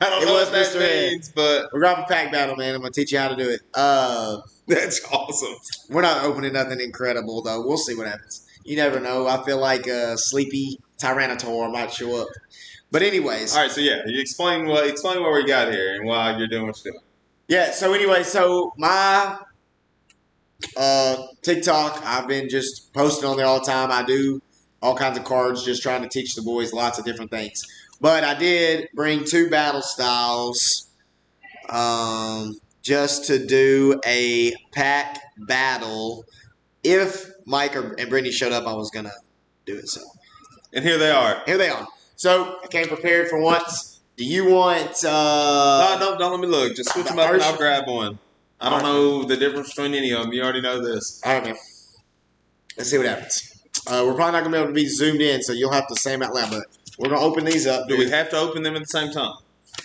I don't know what that means, but we're going to have a pack battle, man. I'm going to teach you how to do it. That's awesome. We're not opening nothing incredible, though. We'll see what happens. You never know. I feel like a sleepy Tyrannosaur might show up. But anyways. All right, so yeah, you explain what we got here and why you're doing what you're doing. Yeah, so anyway, my TikTok, I've been just posting on there all the time. I do all kinds of cards, just trying to teach the boys lots of different things. But I did bring 2 battle styles just to do a pack battle. If Mike and Brittany showed up, I was going to do it. So, and here they are. So I came prepared for once. Do you want... No, don't let me look. Just switch them up and I'll grab one. I don't know the difference between any of them. You already know this. All right, man. Let's see what happens. We're probably not going to be able to be zoomed in, so you'll have to say them out loud. But we're going to open these up. Do we have to open them at the same time?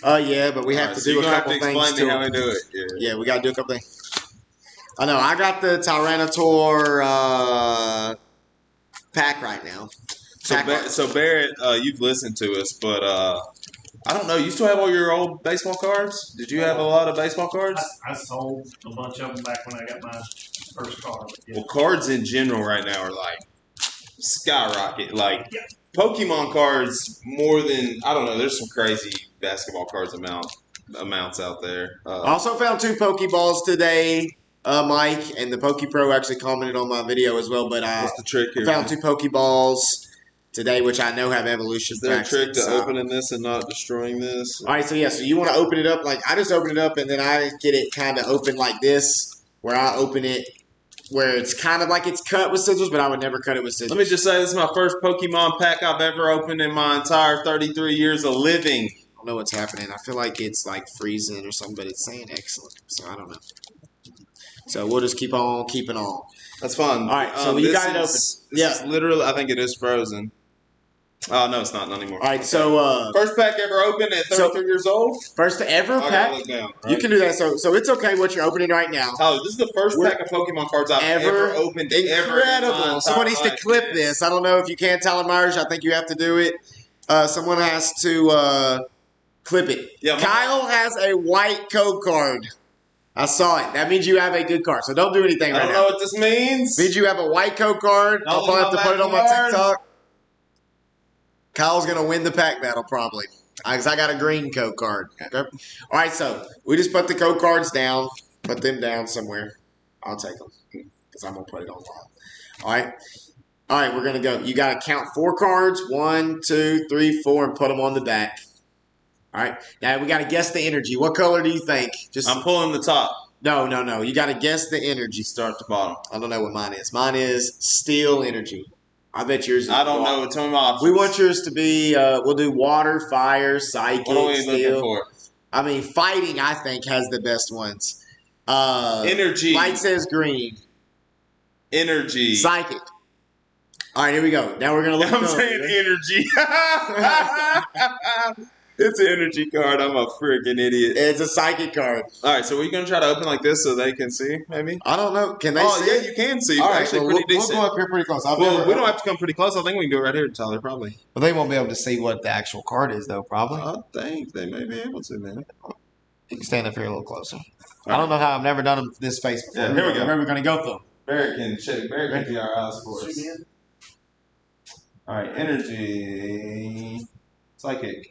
Yeah, but we have to do a couple things. You're going to have to explain to me how we do it. Yeah, we got to do a couple things. I know. I got the Tyrannosaur pack right now. So Barrett, you've listened to us, but I don't know. You still have all your old baseball cards? Did you have a lot of baseball cards? I sold a bunch of them back when I got my first card. Yeah. Well, cards in general right now are like skyrocket. Like Pokemon cards more than, I don't know. There's some crazy basketball cards amounts out there. I also found 2 Pokeballs today, Mike, and the Poke Pro actually commented on my video as well. But what's the trick here? I found 2 Pokeballs today, which I know have evolution. Is there a trick to opening this and not destroying this? All right, so you want to open it up. Like, I just open it up, and then I get it kind of open like this, where I open it where it's kind of like it's cut with scissors, but I would never cut it with scissors. Let me just say, this is my first Pokemon pack I've ever opened in my entire 33 years of living. I don't know what's happening. I feel like it's like freezing or something, but it's saying excellent, so I don't know. So we'll just keep on keeping on. That's fun. All right, so you got it open. This is literally, I think it is frozen. Oh, no, it's not anymore. All right, so... first pack ever opened at 33 years old? First ever pack? Look down, right? You can do that. So it's okay what you're opening right now. Oh, this is the first pack of Pokemon cards I've ever opened. Incredible. Someone needs to clip this. I don't know if you can, Tyler Myers. I think you have to do it. Someone has to clip it. Yeah, Kyle has a white code card. I saw it. That means you have a good card. So don't do anything right now. I don't know what this means. It means you have a white code card. I'll probably have to put it on my TikTok. Kyle's going to win the pack battle probably because I got a green code card. Okay. All right, so we just put the code cards down. Put them down somewhere. I'll take them because I'm going to put it on live. All right, we're going to go. You got to count 4 cards. 1, 2, 3, 4, and put them on the back. All right, now we got to guess the energy. What color do you think? I'm pulling the top. No. You got to guess the energy. Start to bottom. I don't know what mine is. Mine is steel energy. I bet yours is I don't water. know. Tell me my options. We want yours to be, we'll do water, fire, psychic, What are we steel. looking for? I mean, fighting, I think, has the best ones. Energy. Light says green. Energy. Psychic. All right, here we go. Now we're going to look I'm saying energy. It's an energy card. I'm a freaking idiot. It's a psychic card. All right, so we're going to try to open like this so they can see, maybe? I don't know. Can they see? Oh, yeah, you can see. All right, Actually, well, pretty we'll decent. go up here pretty close. Well, we don't have to come pretty close. I think we can do it right here, Tyler, probably. Well, they won't be able to see what the actual card is, though, probably. I think they may be able to, man. You can stand up here a little closer. I don't know how. I've never done this face before. Yeah, here we go. Where are we going to go through? Barrett can be our eyes for us. All right, energy. Psychic.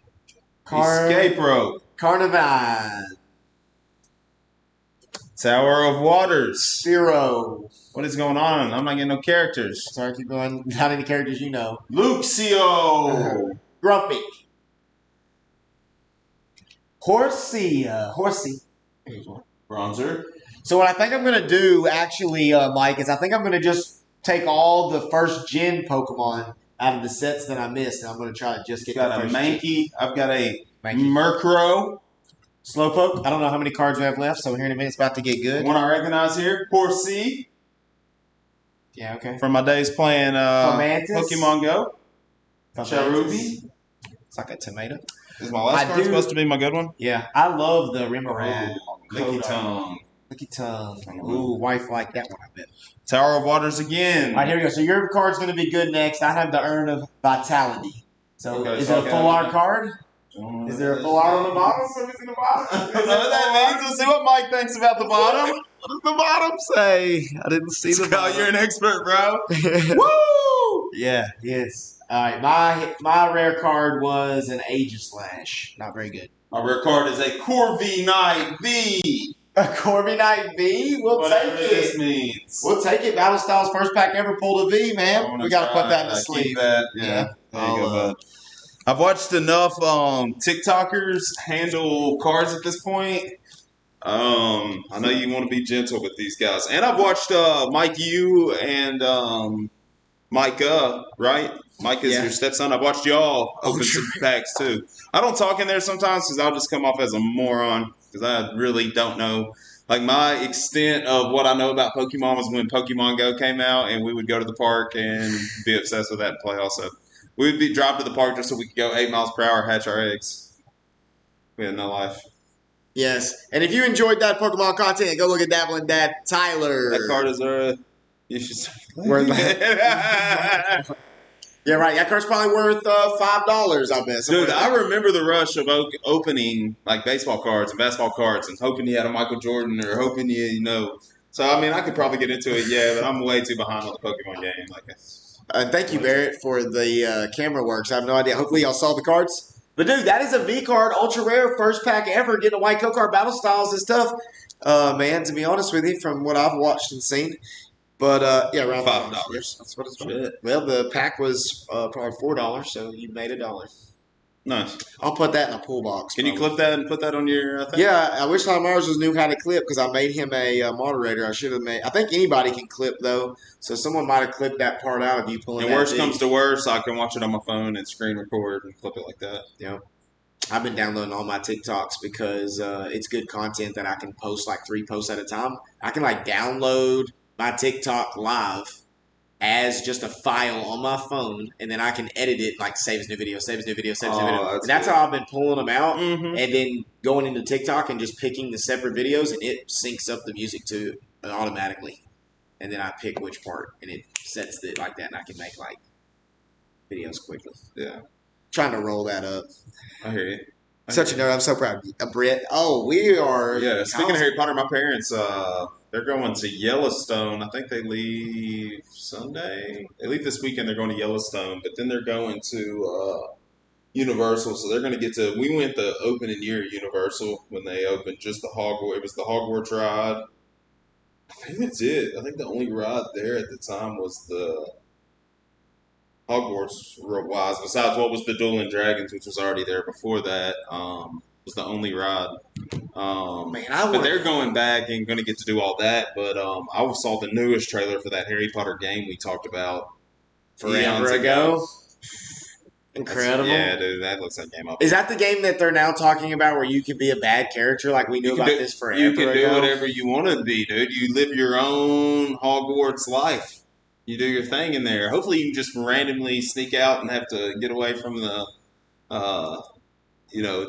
Escape rope. Carnival. Tower of Waters. 0. What is going on? I'm not getting no characters. Sorry, keep going. Not any characters you know. Luxio. Grumpy. Horsey. Horsey. Bronzer. So what I think I'm going to do, actually, Mike, is I think I'm going to just take all the first gen Pokemon out of the sets that I missed, and I'm going to try to just get Got the a first Mankey. I've got a Mankey. Murkrow. Slowpoke. I don't know how many cards we have left, so here in a minute it's about to get good. One I recognize here. Horsey. Yeah, okay. From my days playing Pokemon Go. Cherubi. It's like a tomato. Is my last card supposed to be my good one? Yeah, I love the Remoraid. Licky Tongue. Licky Tongue. Ooh, wife like that one, I bet. Tower of Waters again. All right, here we go. So your card's going to be good next. I have the Urn of Vitality. So Okay, is so it a full art card? Is there a full art on the bottom? I don't know what that means. Let's see what Mike thinks about the bottom. What does the bottom say? I didn't see the bottom. You're an expert, bro. Woo! Yeah, yes. All right, my rare card was an Aegislash. Not very good. My rare card is a Corviknight V. A Corviknight V? We'll take it. This means. We'll take it. Battle Styles first pack ever pulled a V, man. We got to put that in the sleeve. That. Yeah. There you go, bud. I've watched enough TikTokers handle cards at this point. I know you want to be gentle with these guys. And I've watched Mike U and Micah, right? Mike is your stepson. I've watched y'all open some packs too. I don't talk in there sometimes because I'll just come off as a moron because I really don't know. Like my extent of what I know about Pokemon was when Pokemon Go came out and we would go to the park and be obsessed with that and play also. We would drive to the park just so we could go 8 miles per hour, hatch our eggs. We had no life. Yes. And if you enjoyed that Pokemon content, go look at Dabbling Dad Tyler. That card is you should worth Yeah, right. That card's probably worth $5, I bet. Dude, I remember the rush of opening like baseball cards and basketball cards and hoping you had a Michael Jordan or hoping you know. So, I mean, I could probably get into it, yeah, but I'm way too behind on the Pokemon game. Thank you, Barrett, for the camera works. I have no idea. Hopefully, y'all saw the cards. But, dude, that is a V card, ultra rare, first pack ever. Getting a white code card, battle styles and stuff. Man, to be honest with you, from what I've watched and seen. But, yeah, around $5. That's what it's worth. Well, the pack was probably $4, so you made $1. Nice. I'll put that in a pool box. Can you clip that and put that on your thing? Yeah, I wish Tom Mars knew how to clip because I made him a moderator. I should have made. I think anybody can clip though, so someone might have clipped that part out of you pulling. And worst comes to worst, I can watch it on my phone and screen record and clip it like that. Yeah, I've been downloading all my TikToks because it's good content that I can post like 3 posts at a time. I can like download my TikTok live as just a file on my phone, and then I can edit it like save as new video, save as new video, save as new video. And that's how I've been pulling them out, and then going into TikTok and just picking the separate videos, and it syncs up the music to automatically. And then I pick which part, and it sets it like that, and I can make like videos quickly. Yeah, trying to roll that up. I hear you. Such a nerd. I'm so proud of you. Brett. Oh, we are. Yeah, speaking of Harry Potter, my parents, they're going to Yellowstone. I think they leave Sunday. They leave this weekend. They're going to Yellowstone, but then they're going to Universal. So they're going to get to. We went the opening year at Universal when they opened just the Hogwarts. It was the Hogwarts ride. I think that's it. I think the only ride there at the time was the Hogwarts wise. Besides what was the Dueling Dragons, which was already there before that. Was the only ride. Man, but they're going back and going to get to do all that. But I saw the newest trailer for that Harry Potter game we talked about forever ago. Incredible. Yeah, dude, that looks like game up. Is that the game that they're now talking about where you can be a bad character like we knew about this forever ago? You can do whatever you want to be, dude. You live your own Hogwarts life. You do your thing in there. Hopefully you can just randomly sneak out and have to get away from the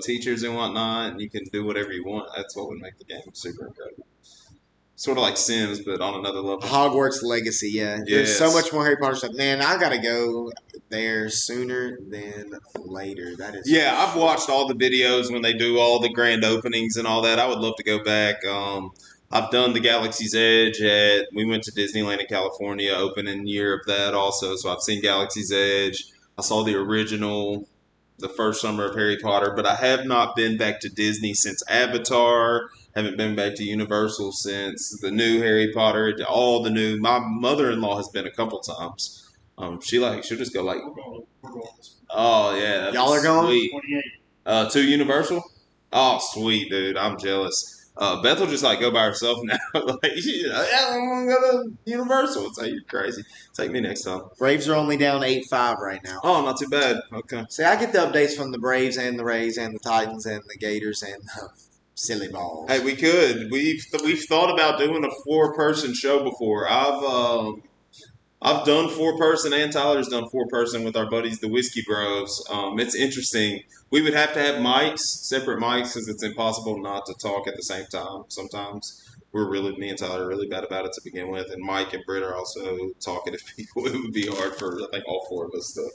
teachers and whatnot, and you can do whatever you want. That's what would make the game super incredible. Sort of like Sims, but on another level. Hogwarts Legacy, yeah. Yes. There's so much more Harry Potter stuff. Man, I gotta go there sooner than later. That is. Yeah, I've watched all the videos when they do all the grand openings and all that. I would love to go back. I've done the Galaxy's Edge we went to Disneyland in California, opening year of that also. So I've seen Galaxy's Edge. I saw the original, the first summer of Harry Potter, but I have not been back to Disney since Avatar. Haven't been back to Universal since the new Harry Potter. All the new. My mother-in-law has been a couple times. She'll just go like. Oh yeah, y'all are going. To Universal. Oh sweet, dude, I'm jealous. Beth will just like go by herself now. Like, I'm gonna go to Universal. It's like, you're crazy. Take me next time. Braves are only down 8-5 right now. Oh, not too bad. Okay. See, I get the updates from the Braves and the Rays and the Titans and the Gators and the silly balls. Hey, we could. We've thought about doing a 4-person show before. I've done 4-person, and Tyler's done 4-person with our buddies, the Whiskey Bros. It's interesting. We would have to have mics, separate mics, because it's impossible not to talk at the same time. Sometimes me and Tyler are really bad about it to begin with, and Mike and Britt are also talkative people. It would be hard for, I think, all 4 of us to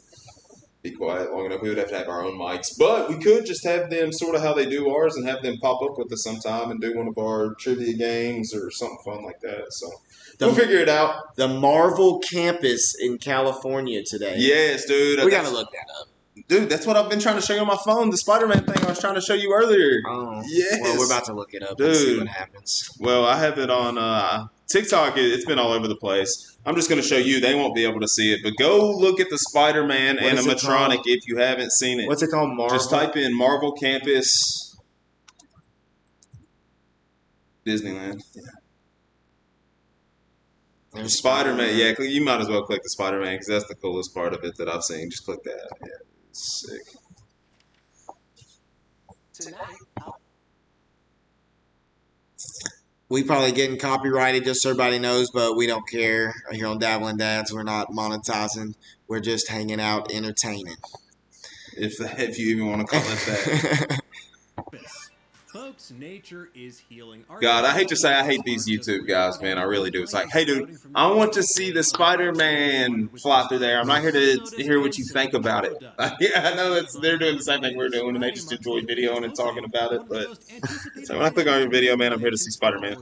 be quiet long enough. We would have to have our own mics, but we could just have them sort of how they do ours and have them pop up with us sometime and do one of our trivia games or something fun like that. So we'll figure it out. The Marvel campus in California today. Yes, dude. We got to look that up. Dude, that's what I've been trying to show you on my phone. The Spider-Man thing I was trying to show you earlier. Oh, yes. Well, we're about to look it up and see what happens. Well, I have it on TikTok. It's been all over the place. I'm just going to show you. They won't be able to see it. But go look at the Spider-Man animatronic if you haven't seen it. What's it called? Marvel? Just type in Marvel Campus Disneyland. Yeah. Spider-Man. Yeah, you might as well click the Spider-Man because that's the coolest part of it that I've seen. Just click that. Yeah, it's sick. We probably getting copyrighted just so everybody knows, but we don't care. Here on Dabbling Dads, we're not monetizing. We're just hanging out, entertaining. If you even want to call it that. Folks, nature is healing. God, I hate to say I hate these YouTube guys, man. I really do. It's like, hey, dude, I want to see the Spider-Man fly through there. I'm not here to hear what you think about it. Yeah, I know they're doing the same thing we're doing, and they just enjoy videoing and talking about it. But so when I click on your video, man, I'm here to see Spider-Man.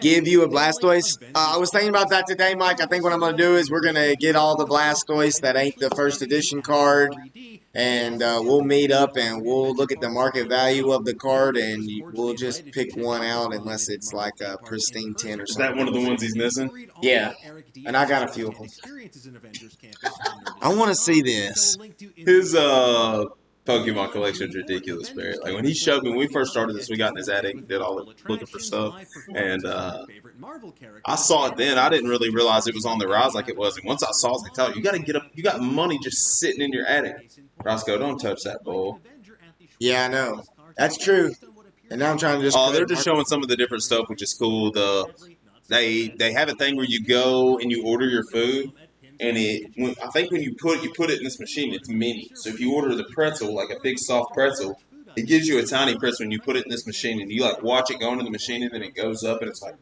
Give you a Blastoise? I was thinking about that today, Mike. I think what I'm going to do is we're going to get all the Blastoise that ain't the first edition card, and we'll meet up and we'll look at the market value of the card, and we'll just pick one out unless it's like a pristine 10 or something. Is that one of the ones he's missing? Yeah. And I got a few of them. I want to see this. His Pokemon collection is ridiculous, Barry. Like when he showed me, when we first started this, we got in his attic, did all the looking for stuff, and I saw it then. I didn't really realize it was on the rise like it was, and once I saw it, I was like, "Tell you got to get up. You got money just sitting in your attic." Roscoe, don't touch that bowl. Yeah, I know. That's true. And now I'm trying to just. Oh, they're just showing some of the different stuff, which is cool. They have a thing where you go and you order your food. And I think when you put it in this machine, it's mini. So if you order the pretzel, like a big soft pretzel, it gives you a tiny pretzel when you put it in this machine, and you like watch it go into the machine, and then it goes up, and it's like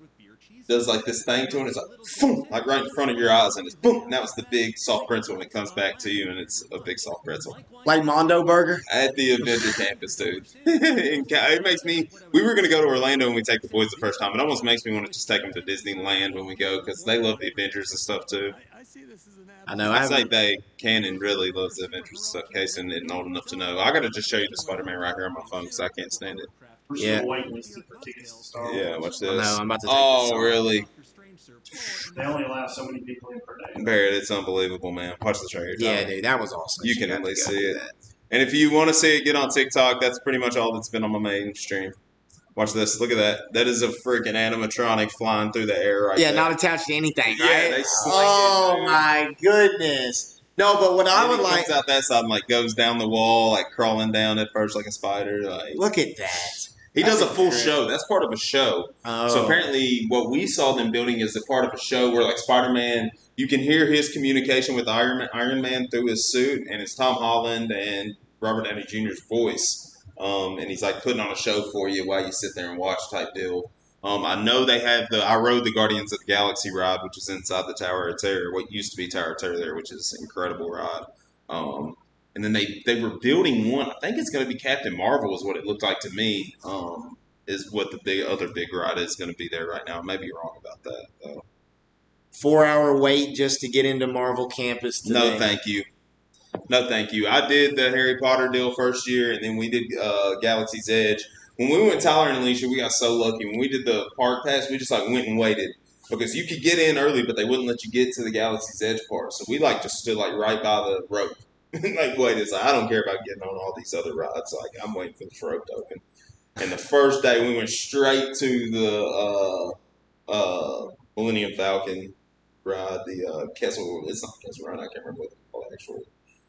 does like this thing to it. And it's like boom, like right in front of your eyes, and it's boom. Now it's the big soft pretzel, and it comes back to you, and it's a big soft pretzel. Like Mondo Burger at the Avenger campus, dude. It makes me. We were gonna go to Orlando when we take the boys the first time. It almost makes me want to just take them to Disneyland when we go because they love the Avengers and stuff too. I know. I say Cannon really loves the Avengers stuff. Casey isn't old enough to know. I got to just show you the Spider-Man right here on my phone because I can't stand it. Yeah. Yeah, watch this. No, I'm about to take this really? They only allow so many people in per day. Barrett, it's unbelievable, man. Watch this right here. Yeah, dude, that was awesome. You can at least see it. And if you want to see it, get on TikTok. That's pretty much all that's been on my mainstream. Watch this. Look at that. That is a freaking animatronic flying through the air right Yeah, there. not attached to anything, Yeah, right? they sling Oh it, dude. my goodness. No, but what I And would he like. comes out that side and like goes down the wall, like crawling down at first like a spider. Like Look at that. he That's does a full incredible. show. That's part of a show. So Oh. apparently, what we saw them building is a part of a show where like Spider-Man, you can hear his communication with Iron Man through his suit, and it's Tom Holland and Robert Downey Jr.'s voice. And he's like putting on a show for you while you sit there and watch type deal. I know they have I rode the Guardians of the Galaxy ride, which is inside the Tower of Terror, what used to be Tower of Terror there, which is an incredible ride. And then they were building one. I think it's going to be Captain Marvel, is what it looked like to me. Is what the other big ride is going to be there right now. I may be wrong about that though. 4-hour wait just to get into Marvel Campus today. No, thank you. No, thank you. I did the Harry Potter deal first year, and then we did Galaxy's Edge. When we went Tyler and Alicia, we got so lucky. When we did the park pass, we just like went and waited because you could get in early, but they wouldn't let you get to the Galaxy's Edge part. So we like just stood like right by the rope, like wait. It's like I don't care about getting on all these other rides. Like I'm waiting for this rope to open. And the first day, we went straight to the Millennium Falcon ride. The Kessel. It's not Kessel Run. I can't remember what they call it actually.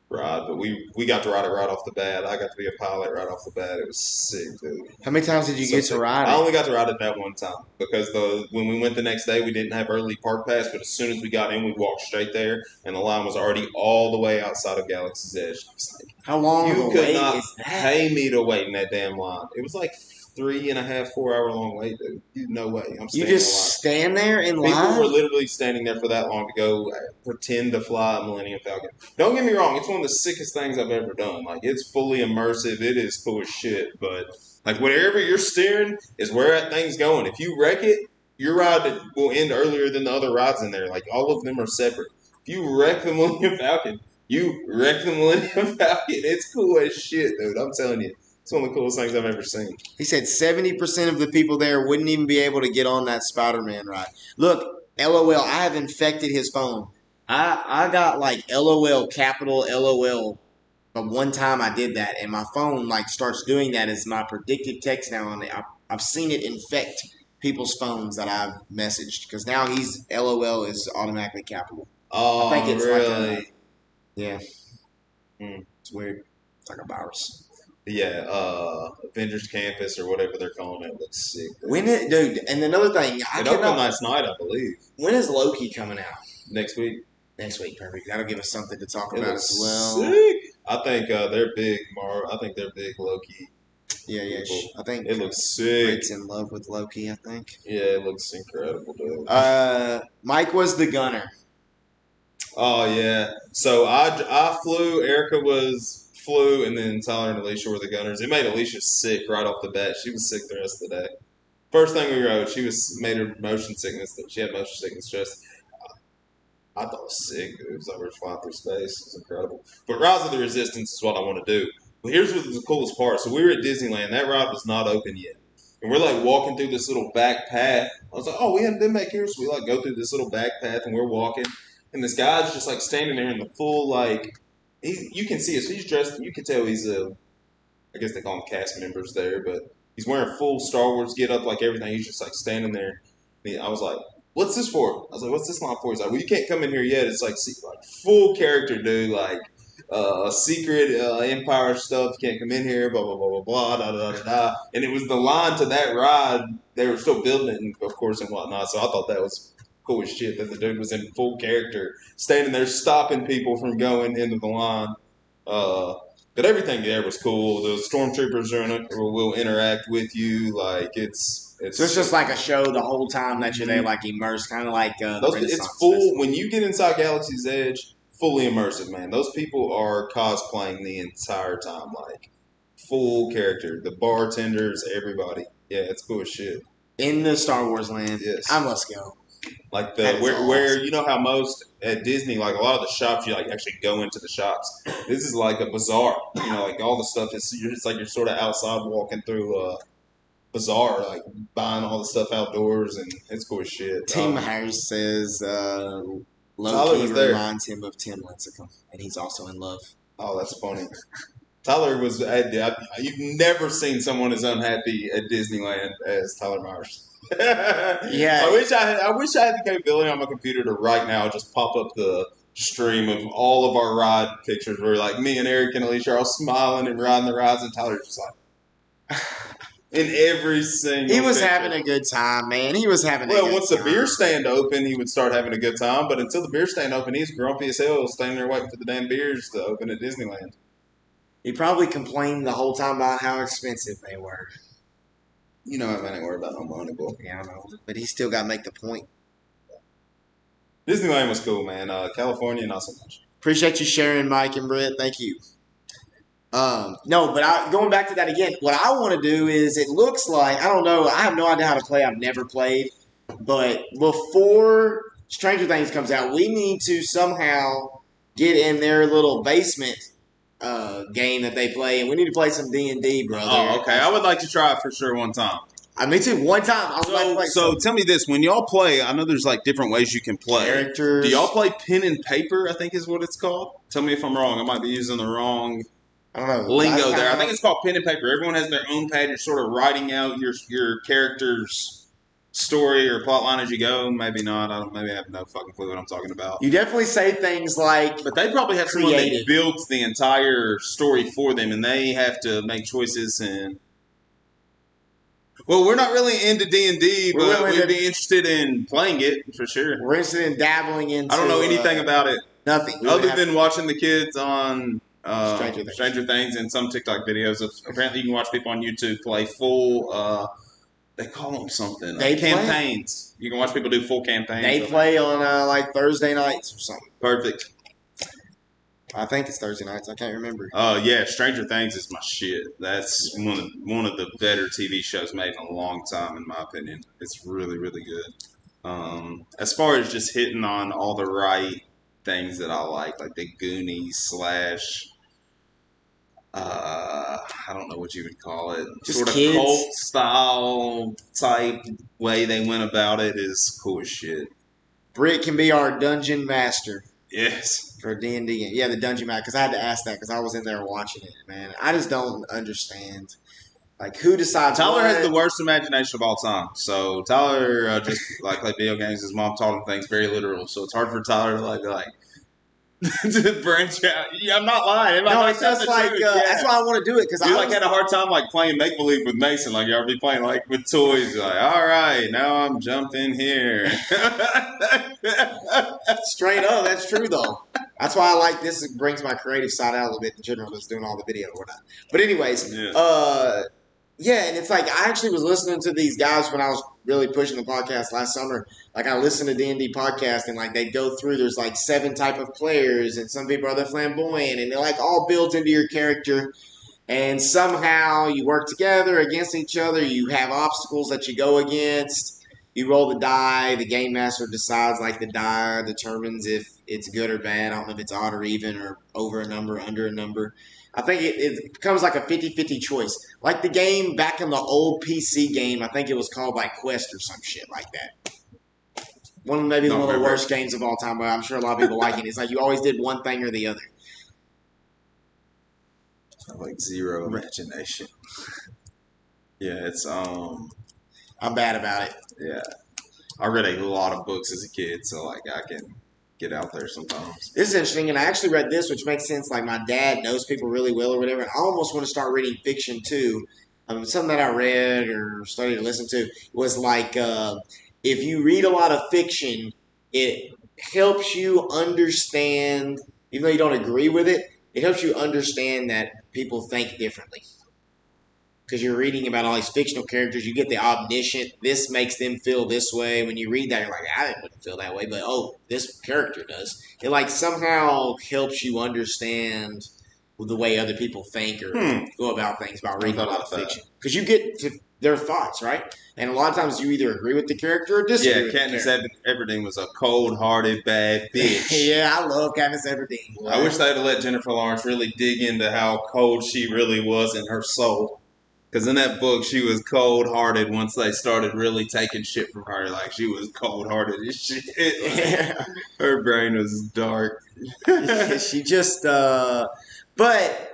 Ride, but we got to ride it right off the bat. I got to be a pilot right off the bat. It was sick, dude. How many times did you get to ride it? I only got to ride it that one time because when we went the next day, we didn't have early park pass. But as soon as we got in, we walked straight there, and the line was already all the way outside of Galaxy's Edge. I was like, how long you of a could wait not is that? pay me to wait in that damn line. It was like 3.5, 4 hour long wait, dude. No way. I'm You staying just stand there in line? People were literally standing there for that long to go pretend to fly a Millennium Falcon. Don't get me wrong, it's one of the sickest things I've ever done. Like, it's fully immersive. It is cool as shit. But, like, wherever you're steering is where that thing's going. If you wreck it, your ride will end earlier than the other rides in there. Like, all of them are separate. If you wreck the Millennium Falcon, you wreck the Millennium Falcon. It's cool as shit, dude. I'm telling you. It's one of the coolest things I've ever seen. He said 70% of the people there wouldn't even be able to get on that Spider-Man ride. Look, LOL, I have infected his phone. I got like LOL, capital LOL, but one time I did that, and my phone like starts doing that as my predictive text now on it. I've seen it infect people's phones that I've messaged because now he's LOL is automatically capital. Oh, I think it's really? like yeah. It's weird. It's like a virus. Yeah, Avengers Campus or whatever they're calling it looks sick. Dude, and another thing, It opened last night, I believe. When is Loki coming out? Next week. Next week, perfect. That'll give us something to talk It about looks as well. sick. I think they're big, I think they're big Loki. Yeah. I think it looks sick. Rick's in love with Loki, I think. Yeah, it looks incredible, dude. Mike was the gunner. Oh yeah. So I flew. Erica flew, and then Tyler and Alicia were the gunners. It made Alicia sick right off the bat. She was sick the rest of the day. First thing we rode, made her motion sickness. She had motion sickness just. I thought it was sick. It was like we were flying through space. It was incredible. But Rise of the Resistance is what I want to do. But here's what the coolest part. So we were at Disneyland. That ride was not open yet. And we're like walking through this little back path. I was like, oh, we haven't been back here. So we like go through this little back path and we're walking. And this guy's just like standing there in the full like, you can see us. He's dressed. You can tell he's I guess they call him cast members there, but he's wearing full Star Wars get up like everything. He's just like standing there. I was like, what's this for? I was like, what's this line for? He's like, well, you can't come in here yet. It's like full character, dude. Like secret Empire stuff. You can't come in here. Blah blah blah blah blah. Da da da da. And it was the line to that ride. They were still building it, and of course, and whatnot. So I thought that was cool as shit that the dude was in full character, standing there stopping people from going into the line. But everything there was cool. The stormtroopers will interact with you. Like so it's just like a show the whole time that you're there, like immersed, kind of like it's full. When you get inside Galaxy's Edge, fully immersive, man. Those people are cosplaying the entire time, like full character. The bartenders, everybody. Yeah, it's cool as shit. In the Star Wars land. Yes. I must go. Like where you know how most at Disney, like a lot of the shops, you like actually go into the shops. This is like a bazaar. You know, like all the stuff is it's like you're sort of outside walking through a bazaar, like buying all the stuff outdoors, and it's cool as shit. Tim Myers says Loki reminds him of Tim Lincecum, and he's also in love. Oh, that's funny. Tyler was. You've never seen someone as unhappy at Disneyland as Tyler Myers. Yeah. I wish I had the capability on my computer to right now just pop up the stream of all of our ride pictures where like me and Eric and Alicia are all smiling and riding the rides, and Tyler's just like in every single. He was picture. having a good time, man. He was having. Well, a good once the beer stand opened, he would start having a good time. But until the beer stand opened, he's grumpy as hell, standing there waiting for the damn beers to open at Disneyland. He probably complained the whole time about how expensive they were. You know, I ain't worried about no money, boy. Yeah, I know. But he still got to make the point. Disneyland was cool, man. California, not so much. Appreciate you sharing, Mike and Britt. Thank you. No, but going back to that again, what I want to do is it looks like, I don't know, I have no idea how to play. I've never played. But before Stranger Things comes out, we need to somehow get in their little basement game that they play, and we need to play some D&D, brother. Oh, okay. I would like to try it for sure one time. Me too. One time. I would like to play. So tell me this: when y'all play, I know there's like different ways you can play. Characters. Do y'all play pen and paper? I think is what it's called. Tell me if I'm wrong. I might be using the wrong I don't know lingo there. I think it's called pen and paper. Everyone has their own pad. You're sort of writing out your character's story or plot line as you go. Maybe not. Maybe I have no fucking clue what I'm talking about. You definitely say things like, but they probably have someone that builds the entire story for them, and they have to make choices. And well, we're not really into D&D, but we'd be interested in playing it for sure. We're interested in dabbling into. I don't know anything about it. Nothing other than watching the kids on Stranger Things and some TikTok videos. Apparently, you can watch people on YouTube play full. They call them something. Campaigns. You can watch people do full campaigns. They play on like Thursday nights or something. Perfect. I think it's Thursday nights. I can't remember. Yeah, Stranger Things is my shit. That's one of the better TV shows made in a long time, in my opinion. It's really, really good. As far as just hitting on all the right things that I like the Goonies / I don't know what you would call it. Just sort of kids. Cult style type way they went about it is cool as shit. Britt can be our dungeon master. Yes. For D&D. Yeah, the dungeon master. Because I had to ask that because I was in there watching it, man. I just don't understand. Like, who decides Tyler has the worst imagination of all time. So Tyler just like video games. His mom taught him things very literal. So it's hard for Tyler to like to branch out. Yeah, I'm not lying. No, it's just like that's why I want to do it because I had a hard time like playing make believe with Mason. Like y'all be playing like with toys. You're like, all right, now I'm jumping here. Straight up, that's true though. That's why I like this. It brings my creative side out a little bit in general. Just doing all the video or not. But anyways, yeah, and it's like I actually was listening to these guys when I was really pushing the podcast last summer. Like I listened to D&D podcast and like they go through. There's like 7 type of players, and some people are the flamboyant, and they're like all built into your character. And somehow you work together against each other. You have obstacles that you go against. You roll the die. The game master decides like the die determines if it's good or bad. I don't know if it's odd or even or over a number, under a number. I think it becomes like a 50-50 choice. Like the game back in the old PC game, I think it was called like Quest or some shit like that. One of the worst games of all time, but I'm sure a lot of people like it. It's like you always did one thing or the other. Like zero imagination. Yeah, it's I'm bad about it. Yeah. I read a lot of books as a kid, so like I can get out there sometimes. This is interesting, and I actually read this, which makes sense. Like my dad knows people really well or whatever, and I almost want to start reading fiction too. Something that I read or started to listen to was like if you read a lot of fiction, it helps you understand, even though you don't agree with it, it helps you understand that people think differently. Because you're reading about all these fictional characters, you get the omniscient, this makes them feel this way. When you read that, you're like, I didn't feel that way, but this character does. It like somehow helps you understand the way other people think or go about things by reading a lot of fiction. Because you get to their thoughts, right? And a lot of times you either agree with the character or disagree with the character. Yeah, Katniss Everdeen was a cold-hearted, bad bitch. Yeah, I love Katniss Everdeen. Boy. I wish they'd have let Jennifer Lawrence really dig into how cold she really was in her soul. Because in that book, she was cold-hearted once they started really taking shit from her. Like, she was cold-hearted as shit. Like, her brain was dark. She just, but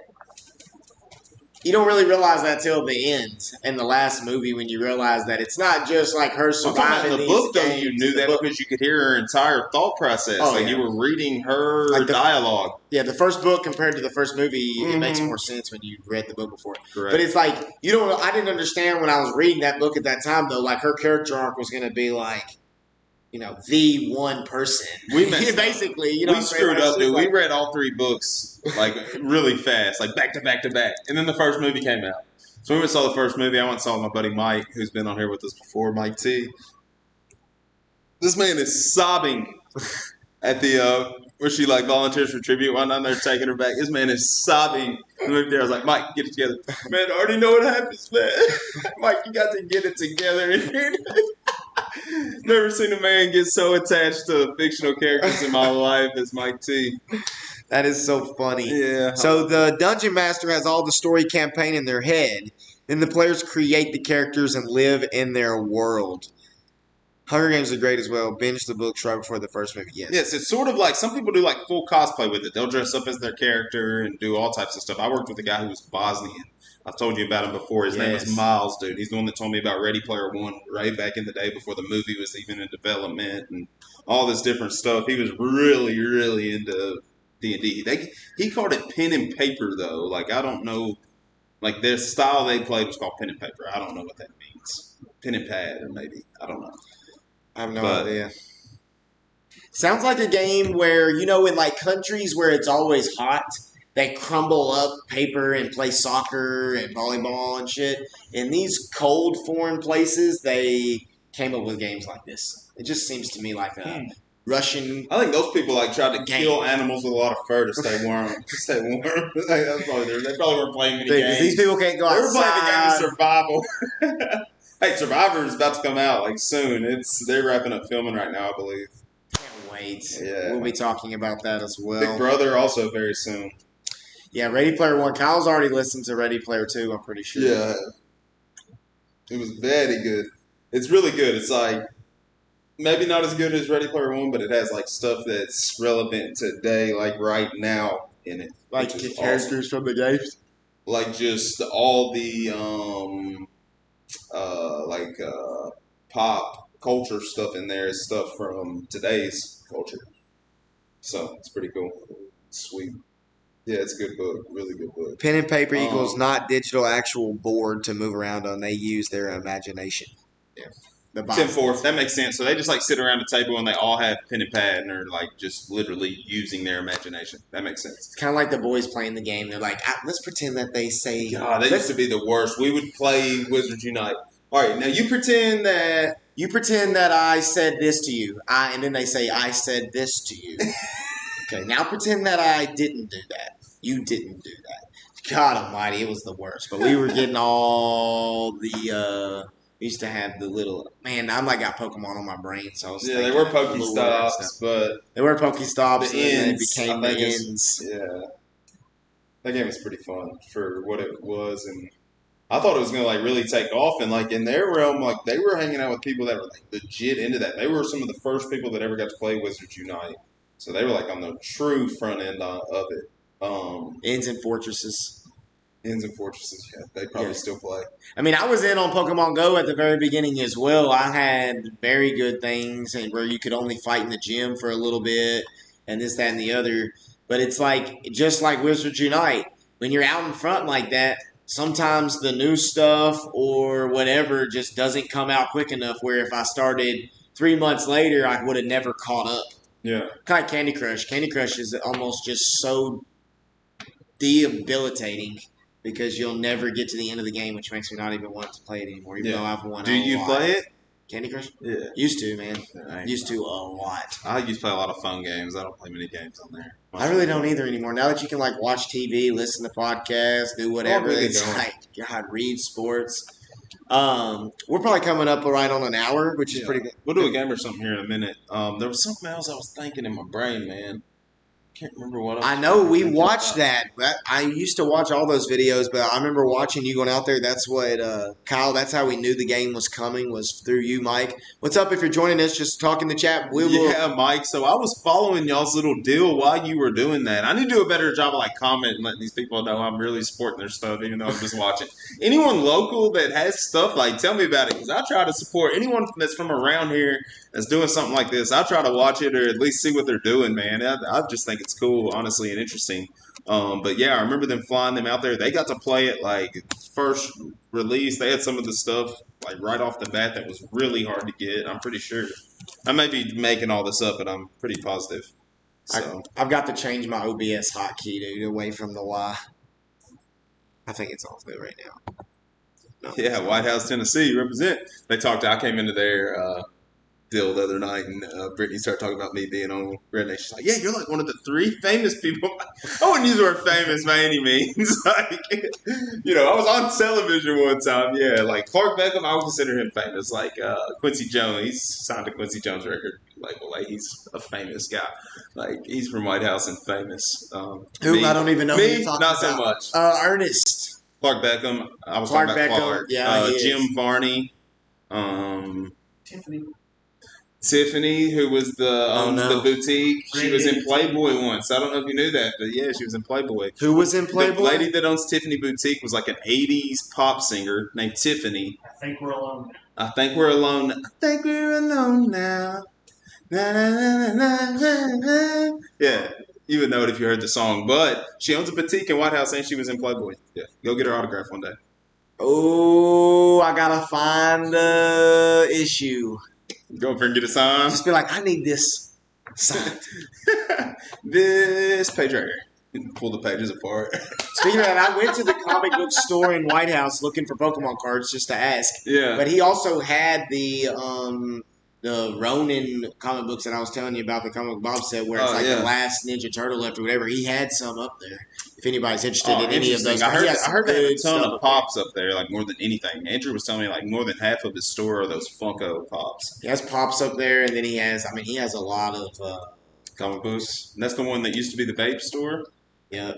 you don't really realize that till the end in the last movie when you realize that it's not just like her surviving in the these book, though, games. you knew that because you could hear her entire thought process. Oh, like yeah. you were reading her Like dialogue. Yeah, the first book compared to the first movie, it makes more sense when you read the book before. Correct. But it's like, I didn't understand when I was reading that book at that time, though, like her character arc was going to be like, the one person. We messed basically, we screwed up, dude. We read all 3 books like really fast, like back to back to back, and then the first movie came out. So we went and saw the first movie. I went and saw my buddy Mike, who's been on here with us before, Mike T. This man is sobbing at the where she like volunteers for tribute one night and they're taking her back. This man is sobbing. I moved there. I was like, Mike, get it together. Man, I already know what happens, man. Mike, you got to get it together. Never seen a man get so attached to fictional characters in my life as Mike T. That is so funny. Yeah. So the Dungeon Master has all the story campaign in their head. Then the players create the characters and live in their world. Hunger Games are great as well. Binge the books right before the first movie. Yes, it's sort of like some people do like full cosplay with it. They'll dress up as their character and do all types of stuff. I worked with a guy who was Bosnian. I've told you about him before. His name was Miles, dude. He's the one that told me about Ready Player One right back in the day before the movie was even in development and all this different stuff. He was really, really into D&D. He called it pen and paper, though. Like, I don't know. Like, their style they played was called pen and paper. I don't know what that means. Pen and pad, or maybe. I don't know. I have no idea. Sounds like a game where, in like countries where it's always hot, they crumble up paper and play soccer and volleyball and shit. In these cold foreign places, they came up with games like this. It just seems to me like a Russian. I think those people tried to kill animals with a lot of fur to stay warm. That's probably they probably weren't playing many games. These people can't go outside. They were playing the game of survival. Hey, Survivor is about to come out like soon. They're wrapping up filming right now, I believe. Can't wait. Yeah. We'll be talking about that as well. Big Brother also very soon. Yeah, Ready Player One. Kyle's already listened to Ready Player Two, I'm pretty sure. Yeah. It was very good. It's really good. It's like maybe not as good as Ready Player One, but it has like stuff that's relevant today, like right now in it. Like the characters from the games? Like just all the pop culture stuff in there is stuff from today's culture. So it's pretty cool. Sweet. Yeah, it's a good book. Really good book. Pen and paper equals not digital actual board to move around on. They use their imagination. Yeah. 10-4. That makes sense. So they just like sit around the table and they all have pen and pad and are like just literally using their imagination. That makes sense. It's kind of like the boys playing the game. They're like, let's pretend that they say. God, that used to be the worst. We would play Wizards Unite. All right, now you pretend that I said this to you. And then they say, I said this to you. Okay, now pretend that I didn't do that. You didn't do that. God almighty, it was the worst. But we were getting all the, we used to have the little, man, I like got Pokemon on my brain. So I was they were Pokestops, but. They were Pokestops, the and ends, then they became the ends. Yeah. That game was pretty fun for what it was, and I thought it was going to like really take off, and like in their realm, like they were hanging out with people that were like legit into that. They were some of the first people that ever got to play Wizards Unite. So they were like on the true front end of it. Ends and Fortresses. Ends and Fortresses, yeah. They probably still play. I mean, I was in on Pokemon Go at the very beginning as well. I had very good things and where you could only fight in the gym for a little bit and this, that, and the other. But it's like, just like Wizards Unite, when you're out in front like that, sometimes the new stuff or whatever just doesn't come out quick enough where if I started 3 months later, I would have never caught up. Yeah. Kind of Candy Crush. Candy Crush is almost just so debilitating because you'll never get to the end of the game, which makes me not even want to play it anymore, even though I've won. Do you play it? Candy Crush? Yeah. Used to, man. Used to a lot. I used to play a lot of phone games. I don't play many games on there. I really don't either anymore. Now that you can like watch TV, listen to podcasts, do whatever, it's like, God, read sports. We're probably coming up right on an hour, which is pretty good. We'll do a game or something here in a minute. There was something else I was thinking in my brain, man. can't remember what I know we watched that. I used to watch all those videos, but I remember watching you going out there. That's what, Kyle, that's how we knew the game was coming, was through you, Mike. What's up if you're joining us? Just talk in the chat. Yeah, Mike. So I was following y'all's little deal while you were doing that. I need to do a better job of like commenting and letting these people know I'm really supporting their stuff, even though I'm just watching. Anyone local that has stuff, like, tell me about it, because I try to support anyone that's from around here that's doing something like this. I try to watch it or at least see what they're doing, man. I just think it's cool, honestly, and interesting. But yeah, I remember them flying them out there. They got to play it like first release. They had some of the stuff like right off the bat that was really hard to get. I'm pretty sure. I may be making all this up, but I'm pretty positive. So I've got to change my OBS hotkey, dude, away from the Y. I think it's off there right now. No. yeah, White House, Tennessee, represent. They talked. I came into their deal the other night, and Brittany started talking about me being on Redneck. She's like, "Yeah, you're like one of the 3 famous people." I wouldn't use the word famous by any means. Like, I was on television one time. Yeah, like Clark Beckham, I would consider him famous. Like Quincy Jones, he's signed to Quincy Jones record label. Like, he's a famous guy. Like, he's from White House and famous. Who? I don't even know who Me, you're talking not about. so much. Ernest. Clark Beckham. I was Clark talking about Beckham, Clark. yeah, he Jim is. Varney. Tiffany, who was the boutique, she was in Playboy once. I don't know if you knew that, but yeah, she was in Playboy. Who was in Playboy? The lady that owns Tiffany Boutique was like an 80s pop singer named Tiffany. I think we're alone now. I think we're alone. I think we're alone now. Na, na, na, na, na, na. Yeah, you would know it if you heard the song. But she owns a boutique in White House, and she was in Playboy. Yeah, go get her autograph one day. Oh, I gotta find the issue. Go over and get a sign. Just be like, I need this signed. This page right here. Pull the pages apart. Speaking of that, I went to the comic book store in White House looking for Pokemon cards just to ask. Yeah. But he also had the Ronin comic books that I was telling you about, the comic book Bob said, where it's the last Ninja Turtle left or whatever. He had some up there. If anybody's interested in any of those. I heard they had a ton of pops there. up there, like more than anything. Andrew was telling me like more than half of his store are those Funko Pops. He has pops up there, and then he has a lot of comic books. And that's the one that used to be the vape store? Yeah.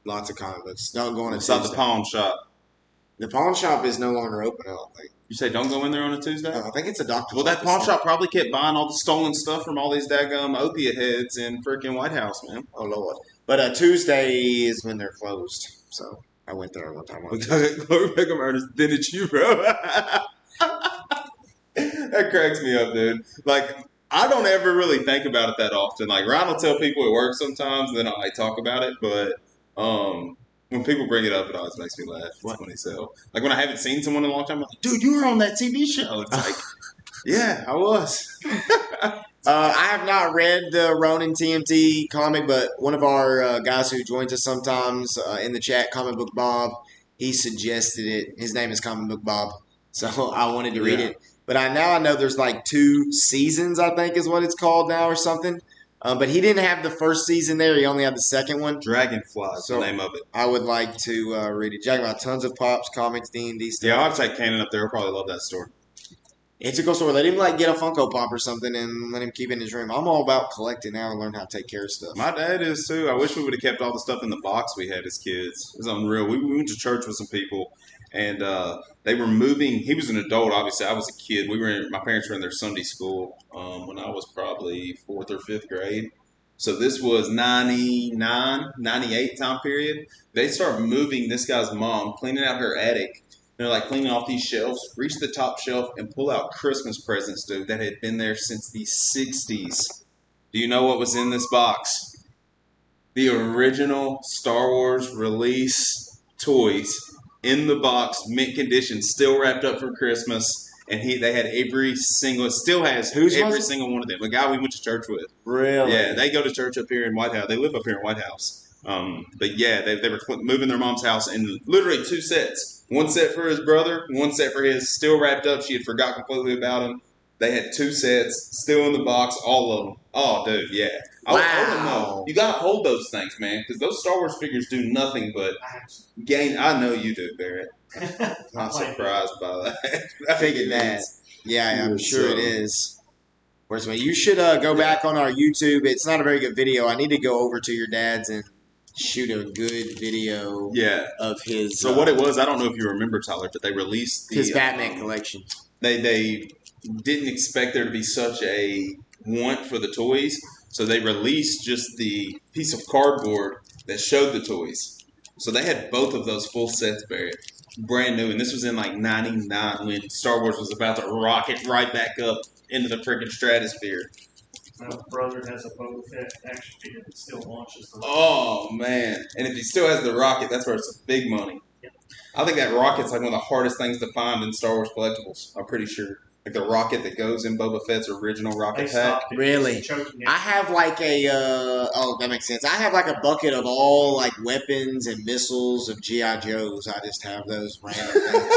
Lots of comic books. Don't go on a Tuesday. Tuesday. The pawn shop. The pawn shop is no longer open, I don't think. You say don't go in there on a Tuesday? I think it's a doctor's. Well, that pawn shop probably kept buying all the stolen stuff from all these daggum opiate heads in freaking White House, man. Oh, Lord. But Tuesday is when they're closed. So I went there one time. Chloe Beckham Ernest did it you, bro. That cracks me up, dude. Like, I don't ever really think about it that often. Like, Ryan will tell people at work sometimes, and then I talk about it, but when people bring it up, it always makes me laugh. It's funny. So, like, when I haven't seen someone in a long time, I'm like, dude, you were on that TV show. It's like, yeah, I was. I have not read the Ronin TMT comic, but one of our guys who joins us sometimes in the chat, Comic Book Bob, he suggested it. His name is Comic Book Bob, so I wanted to read it. But I know there's like 2 seasons, I think is what it's called now or something. But he didn't have the first season there. He only had the second one. Dragonfly is the name of it. I would like to read it. Jacking about tons of pops, comics, D&D stuff. Yeah, I'll take Cannon up there. He'll probably love that store. It's a cool store. Let him get a Funko Pop or something and let him keep it in his room. I'm all about collecting now and learn how to take care of stuff. My dad is too. I wish we would have kept all the stuff in the box we had as kids. It was unreal. We went to church with some people, and they were moving. He was an adult, obviously. I was a kid. My parents were in their Sunday school when I was probably 4th or 5th grade. So this was 99, 98 time period. They started moving this guy's mom, cleaning out her attic. They're like cleaning off these shelves, reach the top shelf, and pull out Christmas presents, dude, that had been there since the 60s. Do you know what was in this box? The original Star Wars release toys in the box, mint condition, still wrapped up for Christmas. And they had every single, still has every single one of them. The guy we went to church with. Really? Yeah, they go to church up here in White House. They live up here in White House. But yeah, they were moving their mom's house in literally 2 sets. One set for his brother, one set for his, still wrapped up. She had forgot completely about him. They had 2 sets, still in the box, all of them. Oh, dude, yeah. Wow. I don't know. You got to hold those things, man, because those Star Wars figures do nothing but gain. I know you do, Barrett. Not surprised by that. I figured that. Yeah, I'm sure it is. Where's my? You should go back on our YouTube. It's not a very good video. I need to go over to your dad's and shoot a good video. Yeah. Of his. So what it was, I don't know if you remember, Tyler, but they released his Batman collection. They didn't expect there to be such a want for the toys, so they released just the piece of cardboard that showed the toys. So they had both of those full sets brand new, and this was in like '99 when Star Wars was about to rocket right back up into the freaking stratosphere. My brother has a Boba Fett action figure that still launches. Oh man! And if he still has the rocket, that's where it's big money. Yep. I think that rocket's like one of the hardest things to find in Star Wars collectibles. I'm pretty sure. Like the rocket that goes in Boba Fett's original rocket pack. Really? I have like a that makes sense. I have like a bucket of all like weapons and missiles of G.I. Joes. I just have those random things.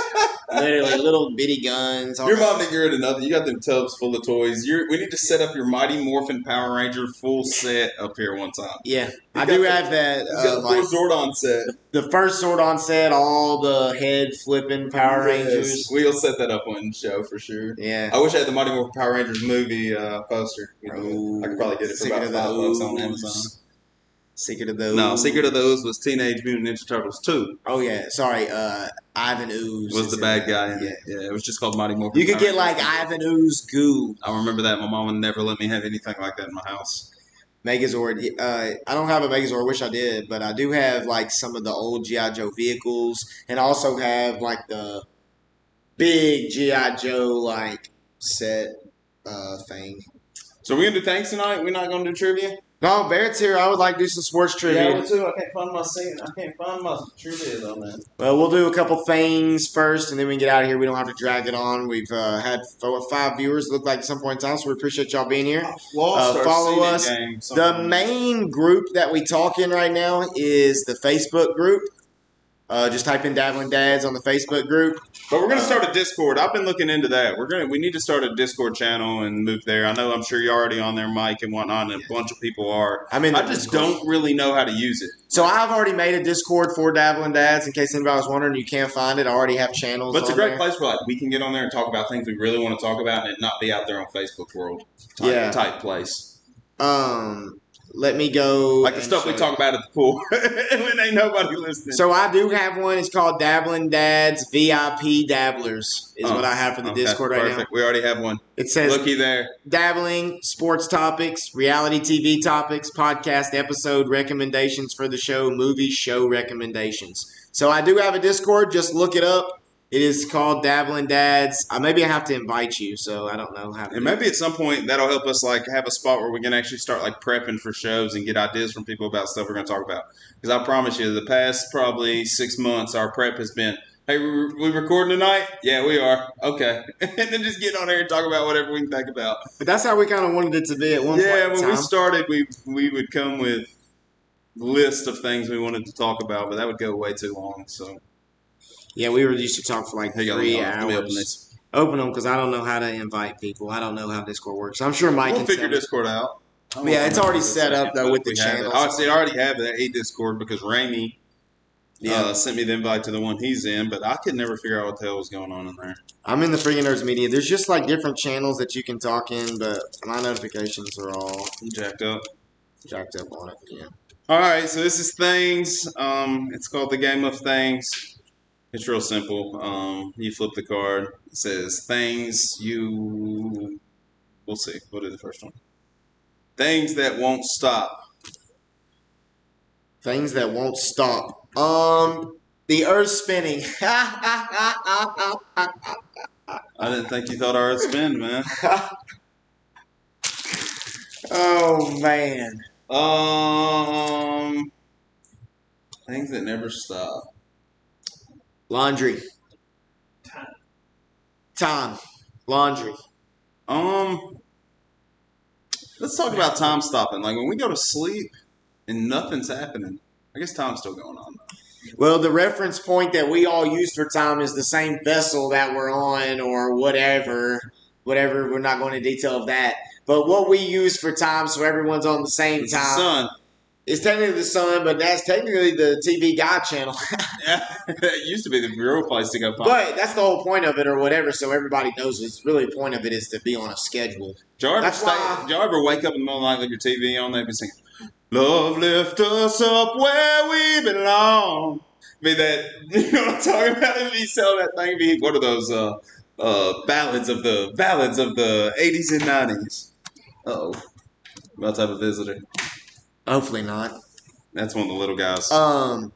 Literally little bitty guns. Your mom didn't get rid of nothing. You got them tubs full of toys. We need to set up your Mighty Morphin Power Ranger full set up here one time. Yeah, I do have that. You got the full Zordon set. The first Zordon set, all the head flipping Power Rangers. We'll set that up on the show for sure. Yeah. I wish I had the Mighty Morphin Power Rangers movie poster. I could probably get it for about $5 on Amazon. Secret of the Ooze. No, Secret of the Ooze was Teenage Mutant Ninja Turtles 2. Oh, yeah. Sorry. Ivan Ooze was the bad guy in it. Yeah, it was just called Mighty Morphin. You could get like Ivan Ooze goo. I remember that. My mom would never let me have anything like that in my house. Megazord. I don't have a Megazord. I wish I did. But I do have like some of the old G.I. Joe vehicles. And also have like the big G.I. Joe like set thing. So we're going to do things tonight? We're not going to do trivia? No, Barrett's here. I would like to do some sports trivia. Yeah, me too. I can't find my trivia though, man. Well, we'll do a couple things first, and then we can get out of here. We don't have to drag it on. We've had 5 viewers, look like at some point in time, so we appreciate y'all being here. Follow us. The main group that we talk in right now is the Facebook group. Just type in Dabbling Dads on the Facebook group. But we're going to start a Discord. I've been looking into that. We need to start a Discord channel and move there. I'm sure you're already on there, Mike, and whatnot, and a bunch of people are. I just don't really know how to use it. So I've already made a Discord for Dabbling Dads. In case anybody was wondering, you can't find it. I already have channels. But it's a great place where we can get on there and talk about things we really want to talk about, and it not be out there on Facebook world type place. Let me go. Like the stuff we talk about at the pool when ain't nobody listening. So I do have one. It's called Dabbling Dads VIP Dabblers is what I have for the Discord right now. We already have one. It says, looky there. Dabbling, sports topics, reality TV topics, podcast episode recommendations for the show, movie show recommendations. So I do have a Discord. Just look it up. It is called Dabbling Dads. Maybe I have to invite you, so I don't know how to. And maybe at some point that'll help us like have a spot where we can actually start like prepping for shows and get ideas from people about stuff we're going to talk about. Because I promise you, the past probably 6 months, our prep has been, hey, we recording tonight? Yeah, we are. Okay. And then just get on there and talk about whatever we can think about. But that's how we kind of wanted it to be at one point. Yeah, when we started, we would come with a list of things we wanted to talk about, but that would go way too long, so. Yeah, we were used to talk for like 3 hours. Open them because I don't know how to invite people. I don't know how Discord works. I'm sure Mike can figure Discord out. Yeah, it's already set up though with the channel. I already have a Discord because Ramey sent me the invite to the one he's in, but I could never figure out what the hell was going on in there. I'm in the Freaking Nerds Media. There's just like different channels that you can talk in, but my notifications are all jacked up on it. Yeah. All right, so this is Things. It's called the Game of Things. It's real simple. You flip the card. It says things you... We'll see. We'll do the first one. Things that won't stop. Things that won't stop. The Earth spinning. I didn't think you thought our Earth spin, man. Oh, man. Things that never stop. Laundry. Time. Laundry. Let's talk about time stopping. Like when we go to sleep and nothing's happening, I guess time's still going on though. Well, the reference point that we all use for time is the same vessel that we're on or whatever. Whatever, we're not going into detail of that. But what we use for time so everyone's on the same time. The sun. It's technically the Sun, but that's technically the TV Guide channel. It used to be the real place to go find. But that's the whole point of it, or whatever. So everybody knows it's really the point of it is to be on a schedule. Do y'all ever wake up in the middle of the night, leave your TV on, they've been singing, "Love lift us up where we belong." Be that, you know what I'm talking about? If you sell that thing, be what are those ballads of the 80s and 90s? Uh-oh. About to have a visitor. Hopefully not. That's one of the little guys. I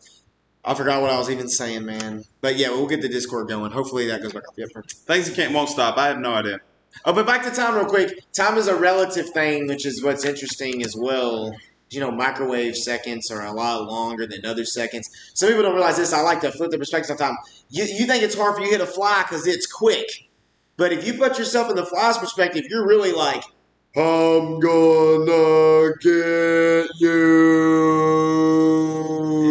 forgot what I was even saying, man. But yeah, we'll get the Discord going. Hopefully that goes back up. Yep. Things you won't stop. I have no idea. Oh, but back to time real quick. Time is a relative thing, which is what's interesting as well. You know, microwave seconds are a lot longer than other seconds. Some people don't realize this. I like to flip the perspective sometimes. You think it's hard for you to hit a fly because it's quick. But if you put yourself in the fly's perspective, you're really like, I'm gonna get you.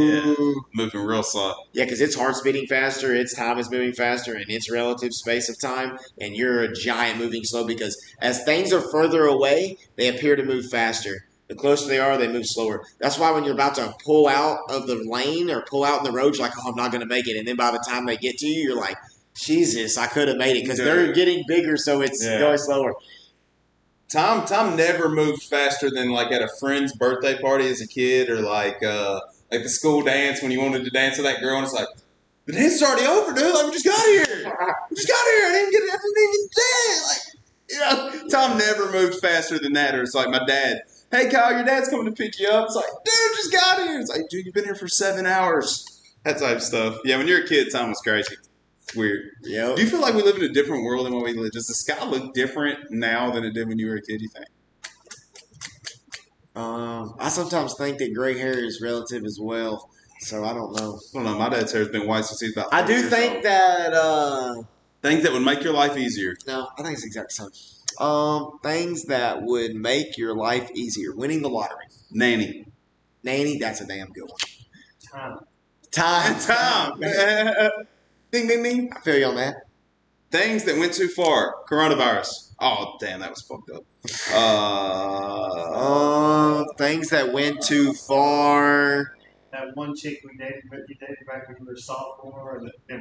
Yeah, moving real slow. Yeah, because its heart's beating faster, its time is moving faster in its relative space of time, and you're a giant moving slow because as things are further away, they appear to move faster. The closer they are, they move slower. That's why when you're about to pull out of the lane or pull out in the road, you're like, oh, I'm not going to make it. And then by the time they get to you, you're like, Jesus, I could have made it because they're getting bigger, so it's going slower. Tom never moved faster than like at a friend's birthday party as a kid, or like the school dance when you wanted to dance with that girl, and it's like, the dance is already over, dude. Like, we just got here. I didn't even dance. Like, you know, Tom never moved faster than that. Or it's like my dad. Hey, Kyle, your dad's coming to pick you up. It's like, dude, just got here. It's like, dude, you've been here for 7 hours. That type of stuff. Yeah, when you're a kid, time was crazy. It's weird. Yep. Do you feel like we live in a different world than what we live? Does the sky look different now than it did when you were a kid, you think? I sometimes think that gray hair is relative as well, so I don't know. I don't know. My dad's hair has been white since he's about 30 I do years think old. that Things that would make your life easier. no, I think it's the exact same. Things that would make your life easier. Winning the lottery. Nanny. Nanny, that's a damn good one. Time. Time. Ding, ding, ding. I feel you on that. Things that went too far. Coronavirus. Oh, damn, that was fucked up. Things that went too far. That one chick you dated back when you were a sophomore. Yeah,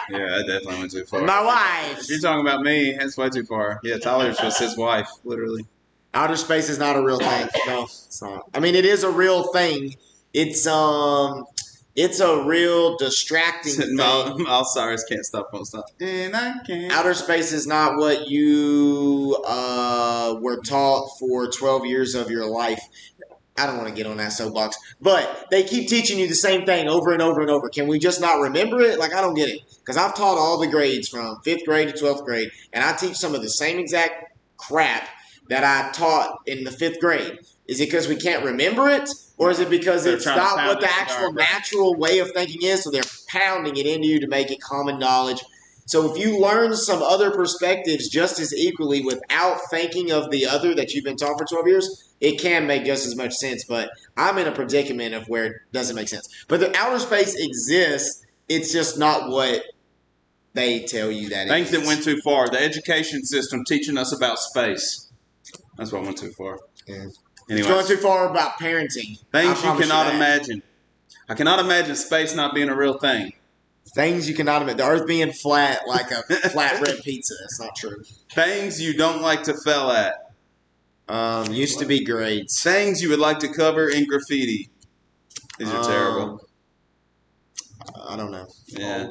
that definitely went too far. My wife. If you're talking about me, that's way too far. Yeah, Tyler's was his wife, literally. Outer space is not a real thing. No, it's not. I mean, it is a real thing. It's a real distracting thing. Miles Cyrus can't stop, won't stop. And I can't. Outer space is not what you were taught for 12 years of your life. I don't want to get on that soapbox, but they keep teaching you the same thing over and over and over. Can we just not remember it? Like, I don't get it. Because I've taught all the grades from 5th grade to 12th grade, and I teach some of the same exact crap that I taught in the 5th grade. Is it because we can't remember it? Or is it because it's not what the actual natural way of thinking is, so they're pounding it into you to make it common knowledge? So if you learn some other perspectives just as equally without thinking of the other that you've been taught for 12 years, it can make just as much sense. But I'm in a predicament of where it doesn't make sense. But the outer space exists. It's just not what they tell you that it is. Things that went too far. The education system teaching us about space. That's what went too far. Yeah. Anyway, It's going too far about parenting. things you cannot imagine. I cannot imagine space not being a real thing. Things you cannot imagine. The earth being flat like a flatbread pizza. That's not true. Things you don't like to fail at. Used to be grades. Things you would like to cover in graffiti. These are terrible. I don't know. Yeah.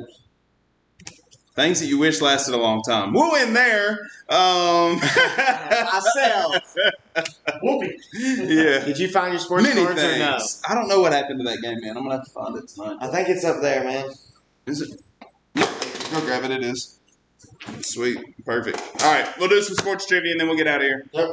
Things that you wish lasted a long time. We'll end there. Myself. Whoopee. Yeah. Did you find your sports Many cards or no? things. I don't know what happened to that game, man. I'm going to have to find it tonight. I think it's up there, man. Is it? Go grab it. It is. Sweet. Perfect. All right. We'll do some sports trivia and then we'll get out of here. Yep.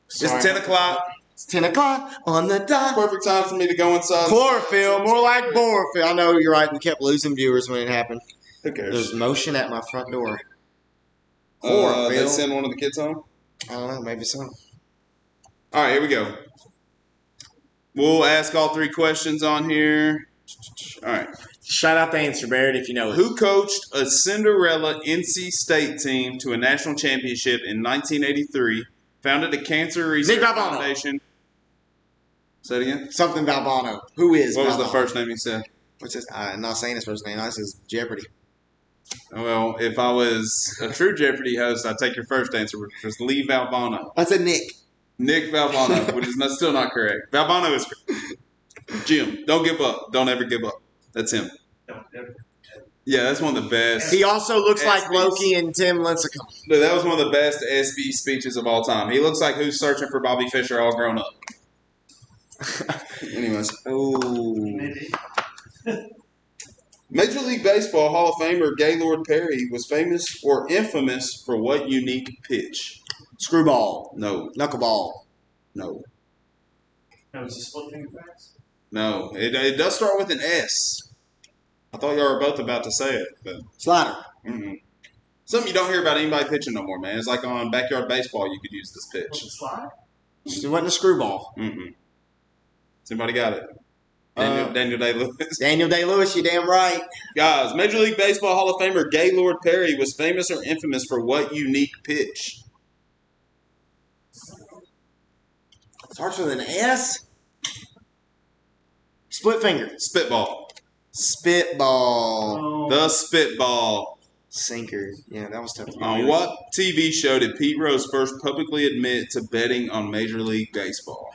It's 10 o'clock. It's 10 o'clock on the dot. Perfect time for me to go inside. Chlorophyll, more like borophyll. I know you're right. We kept losing viewers when it happened. Who cares? There's motion at my front door. They Chlorophyll. send one of the kids home? I don't know. Maybe so. All right, here we go. We'll ask all 3 questions on here. All right. Shout out the answer, Barrett, if you know it. Who coached a Cinderella NC State team to a national championship in 1983, founded a cancer research Nick Barbono. foundation? Say it again. Something Valvano. Who is What was the Valvano? first name you said? What's his? I'm not saying his first name. This is Jeopardy. Well, if I was a true Jeopardy host, I'd take your first answer, which was Lee Valvano. I said Nick. Nick Valvano, which is still not correct. Valvano is Jim. Don't give up. Don't ever give up. That's him. Yeah, that's one of the best. He also looks like SBs. Loki and Tim Lincecum. Dude, that was one of the best SB speeches of all time. He looks like who's searching for Bobby Fischer all grown up. Anyways. Oh. Major League Baseball Hall of Famer Gaylord Perry was famous or infamous for what unique pitch? Screwball. No. Knuckleball. No. No, it's a split finger pass. No. It does start with an S. I thought y'all were both about to say it, but Slider. mm-mm. Something you don't hear about anybody pitching no more, man. It's like on Backyard Baseball you could use this What's pitch. the slide? It wasn't a screwball. Mm-mm. Somebody got it. Uh, Daniel Day-Lewis. Daniel Day-Lewis, you damn right. Guys, Major League Baseball Hall of Famer Gaylord Perry was famous or infamous for what unique pitch? Starts with an S. Split finger. Spitball. Spitball. Oh, The spitball. Sinker. Yeah, that was tough. to get On rid of. what TV show did Pete Rose first publicly admit to betting on Major League Baseball?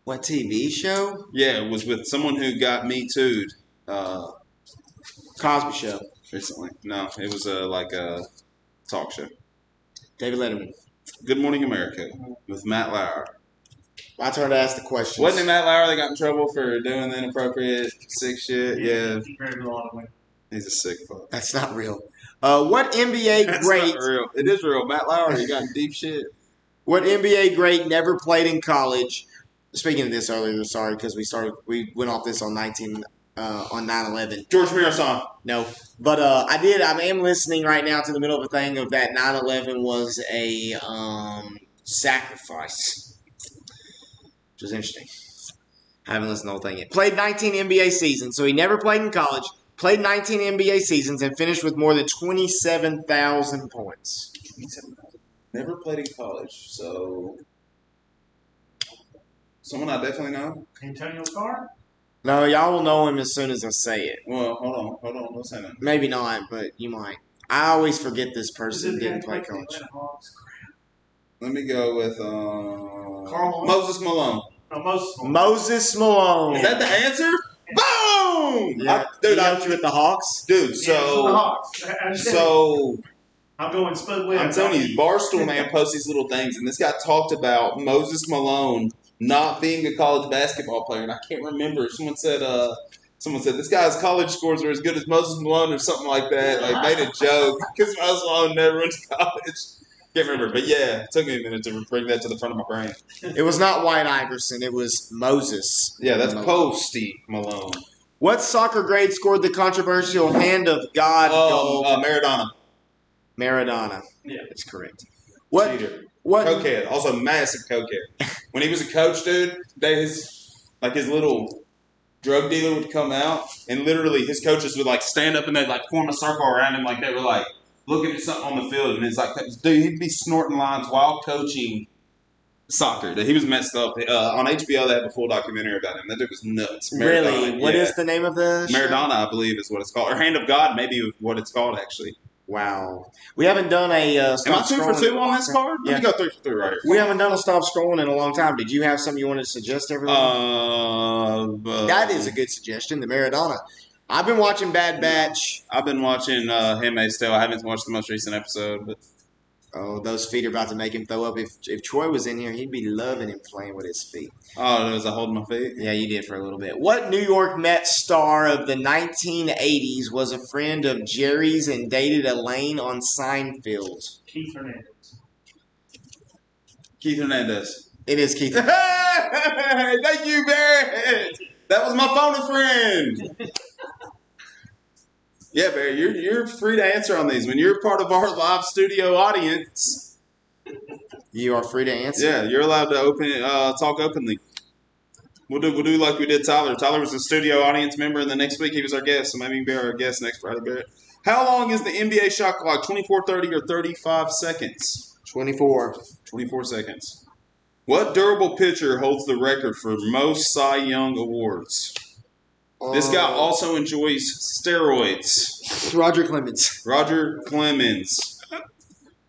What TV show? Yeah, it was with someone who got Me Too'd Cosby Show. recently. No, it was like a talk show. David Letterman. Good Morning America with Matt Lauer. My turn to ask the questions. Wasn't it Matt Lauer that got in trouble for doing the inappropriate sick shit? Yeah, He grabbed a lot of women. he's a sick fuck. That's not real. What NBA That's great? not real. It is real. Matt Lauer, he got in deep shit. What NBA great never played in college? Speaking of this earlier, sorry, because we went off this on 9/11. George Mirasan. No, but I am listening right now to the middle of a thing of that 9/11 was a sacrifice, which was interesting. I haven't listened to the whole thing yet. Played 19 NBA seasons, so he never played in college. Played 19 NBA seasons and finished with more than 27,000 points. Never played in college, so someone I definitely know. Antonio Carr? No, y'all will know him as soon as I say it. Well, hold on, don't say that. Maybe not, but you might. I always forget this Is person it didn't the play guy college. for the Atlanta Hawks? Let me go with Carl Moses Malone. No, most. Moses Malone. Is that the answer? Boom! Yeah. Dude, He helped you with the Hawks? dude, Yeah, for the so Hawks. I understand. so I'm going split win. I'm telling you, Barstool man posts these little things, and this guy talked about Moses Malone not being a college basketball player, and I can't remember. Someone said this guy's college scores are as good as Moses Malone or something like that. Like made a joke because Moses Malone never went to college. Can't remember, but yeah, it took me a minute to bring that to the front of my brain. It was not White Iverson. It was Moses. Yeah, that's Malone. Posty Malone. What soccer grade scored the controversial hand of God goal? Maradona. Maradona. Yeah. That's correct. What? Cheater. What? Cokehead. Also massive cokehead. When he was a coach, dude, his little drug dealer would come out, and literally his coaches would like stand up and they'd like form a circle around him like they were like looking at something on the field, and it's like, dude, he'd be snorting lines while coaching soccer. He was messed up. On HBO, they have a full documentary about him. That dude was nuts. Really? What is yeah. the name of the show? Maradona, I believe, is what it's called. Or Hand of God, maybe what it's called, actually. Wow. We haven't done a Am I stop 2 for scrolling. 2 on this card? Yeah. Let me go 3 for 3 right here. We haven't done a stop scrolling in a long time. Did you have something you wanted to suggest to everyone? That is a good suggestion, the Maradona. I've been watching Bad Batch. I've been watching Handmaid's Tale. I haven't watched the most recent episode, but Oh, those feet are about to make him throw up. If Troy was in here, he'd be loving him playing with his feet. was I holding my feet? Yeah, you did for a little bit. What New York Mets star of the 1980s was a friend of Jerry's and dated Elaine on Seinfeld? Keith Hernandez. Keith Hernandez. It is Keith. Hey, thank you, Barrett. That was my phone a friend. Yeah, Barry, you're free to answer on these. When you're part of our live studio audience, You are free to answer. yeah, you're allowed to talk openly. We'll do like we did Tyler. Tyler was a studio audience member, and the next week he was our guest, so maybe he can be our guest next Friday, Barrett. How long is the NBA shot clock? 24, 30, or 35 seconds? 24. 24 seconds. What durable pitcher holds the record for most Cy Young awards? This guy also enjoys steroids. Roger Clemens. Roger Clemens.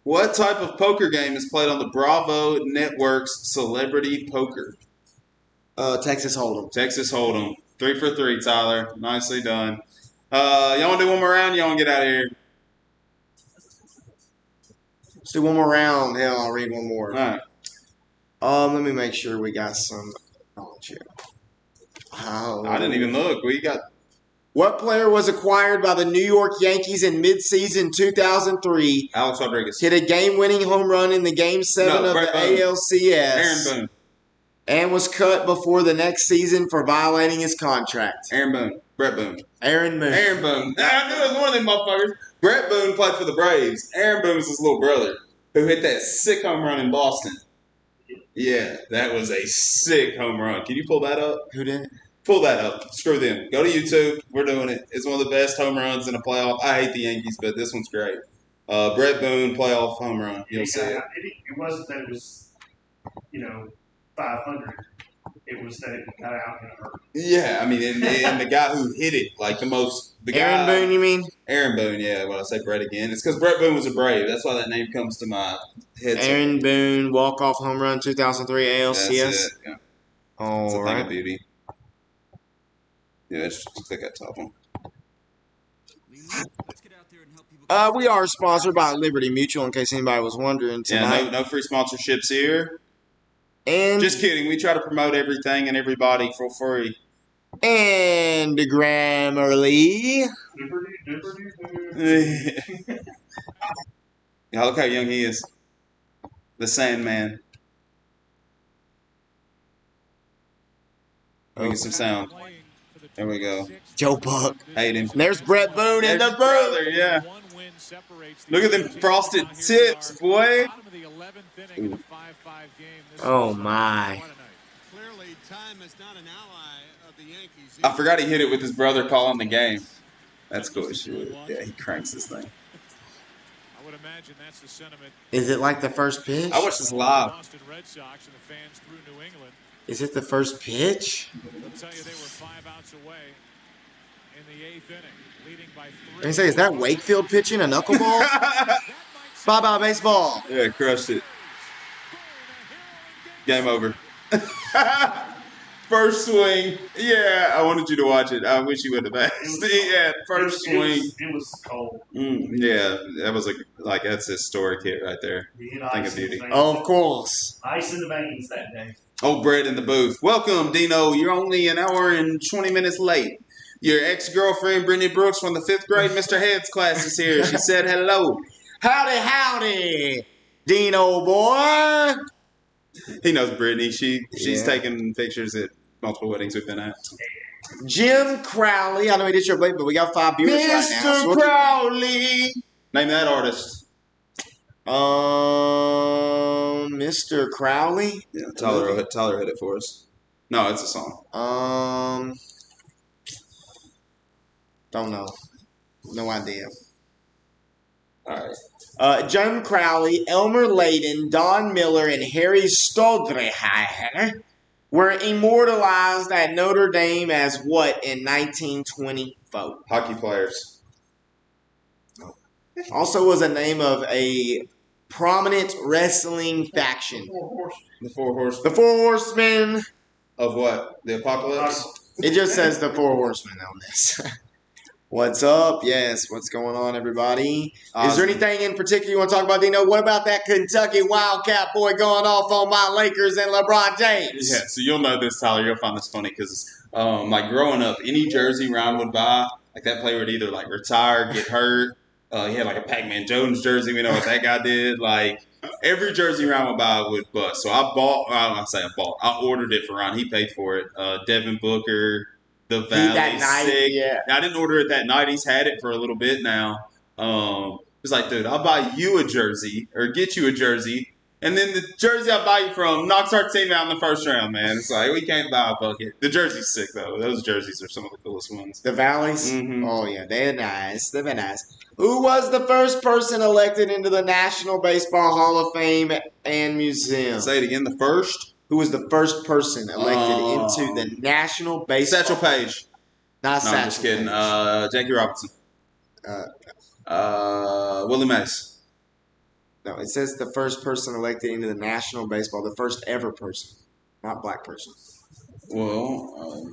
What type of poker game is played on the Bravo Network's Celebrity Poker? Texas Hold'em. Texas Hold'em. 3 for 3, Tyler. Nicely done. Y'all want to do one more round? Y'all want to get out of here? Let's do one more round. Hell, I'll read one more. All right. Let me make sure we got some knowledge here. I didn't even look. We got. What player was acquired by the New York Yankees in midseason 2003? Alex Rodriguez. Hit a game-winning home run in the Game 7 of Brett the Boone. ALCS. Aaron Boone. And was cut before the next season for violating his contract. Aaron Boone. Brett Boone. Aaron Boone. Aaron Boone. I knew it was one of them motherfuckers. Brett Boone played for the Braves. Aaron Boone was his little brother who hit that sick home run in Boston. Yeah, that was a sick home run. Can you pull that up? Who did it? Pull that up. Screw them. Go to YouTube. We're doing it. It's one of the best home runs in a playoff. I hate the Yankees, but this one's great. Brett Boone playoff home run. You'll see it. It wasn't that it was, 500. It was that it got out and it hurt. Yeah, I mean, and the guy who hit it, like the most. Aaron Boone, you mean? Aaron Boone, yeah. When I say Brett again, it's because Brett Boone was a Brave. That's why that name comes to my head. Aaron Boone, walk-off home run, 2003 ALCS. That's it. Yeah. All It's a thing right. of beauty. Yeah, just click that top one. We are sponsored by Liberty Mutual, in case anybody was wondering tonight. Yeah, no free sponsorships here. And Just kidding. We try to promote everything and everybody for free. And Grammarly. Yeah, look how young he is. The Sandman. Let me get some sound. There we go. Joe Buck. Hate him. There's Brett Boone in the There's booth. brother, yeah. Look at them frosted tips, boy. Ooh. Oh, my. I forgot he hit it with his brother calling the game. That's cool as shit. Yeah, he cranks this thing. I would imagine that's the sentiment. Is it like the first pitch? I watched this live. Boston Red Sox and the fans through New England. Is it the first pitch? They'll tell you they were 5 outs away in the 8th inning, leading by 3. I say, is that Wakefield pitching a knuckleball? Bye-bye, baseball. Yeah, crushed it. Game over. First swing. Yeah, I wanted you to watch it. I wish you would have asked. Yeah, first swing. It was cold. Yeah, that was like that's a historic hit right there. We hit Thing ice of in the beauty. veins. Of course. Ice in the veins that day. Old Brett in the booth. Welcome, Dino. You're only an hour and 20 minutes late. Your ex-girlfriend, Brittany Brooks, from the 5th grade Mr. Heads class is here. She said hello. Howdy, howdy, Dino boy. He knows Brittany. She's Yeah. taken pictures at multiple weddings we've been at. Jim Crowley. I know he did your late, but we got 5 viewers right now. So Crowley. Name that artist. Mr. Crowley. Yeah, Tyler hit it for us. No, it's a song. Don't know. No idea. All right. Jim Crowley, Elmer Layden, Don Miller, and Harry Stodreher were immortalized at Notre Dame as what in 1924? Hockey players. Also was a name of a prominent wrestling faction. The Four Horsemen. The Four Horsemen. Of what? The Apocalypse? It just says the Four Horsemen on this. What's up? Yes, what's going on, everybody? Is there anything in particular you want to talk about, Dino? What about that Kentucky Wildcat boy going off on my Lakers and LeBron James? Yeah, so you'll know this, Tyler. You'll find this funny because, like, growing up, any jersey Ryan would buy, like, that player would either, like, retire, get hurt. He had, like, a Pac-Man Jones jersey. We know what that guy did. Like, every jersey Ryan would buy would bust. So I ordered it for Ryan. He paid for it. Devin Booker, the Valley, that night, sick. yeah. I didn't order it that night. He's had it for a little bit now. He's like, dude, I'll buy you a jersey or get you a jersey. And then the jersey I buy you from knocks our team out in the first round, man. It's like, we can't buy a bucket. The jersey's sick, though. Those jerseys are some of the coolest ones. The Valleys? Mhm. Oh, yeah, they're nice. They're very nice. Who was the first person elected into the National Baseball Hall of Fame and Museum? Say it again, the first? Who was the first person elected into the National Baseball? Satchel Paige. Not No, Satchel I'm just kidding. Paige. Jackie Robinson. Willie Mays. No, it says the first person elected into the National Baseball, the first ever person, not black person. Well,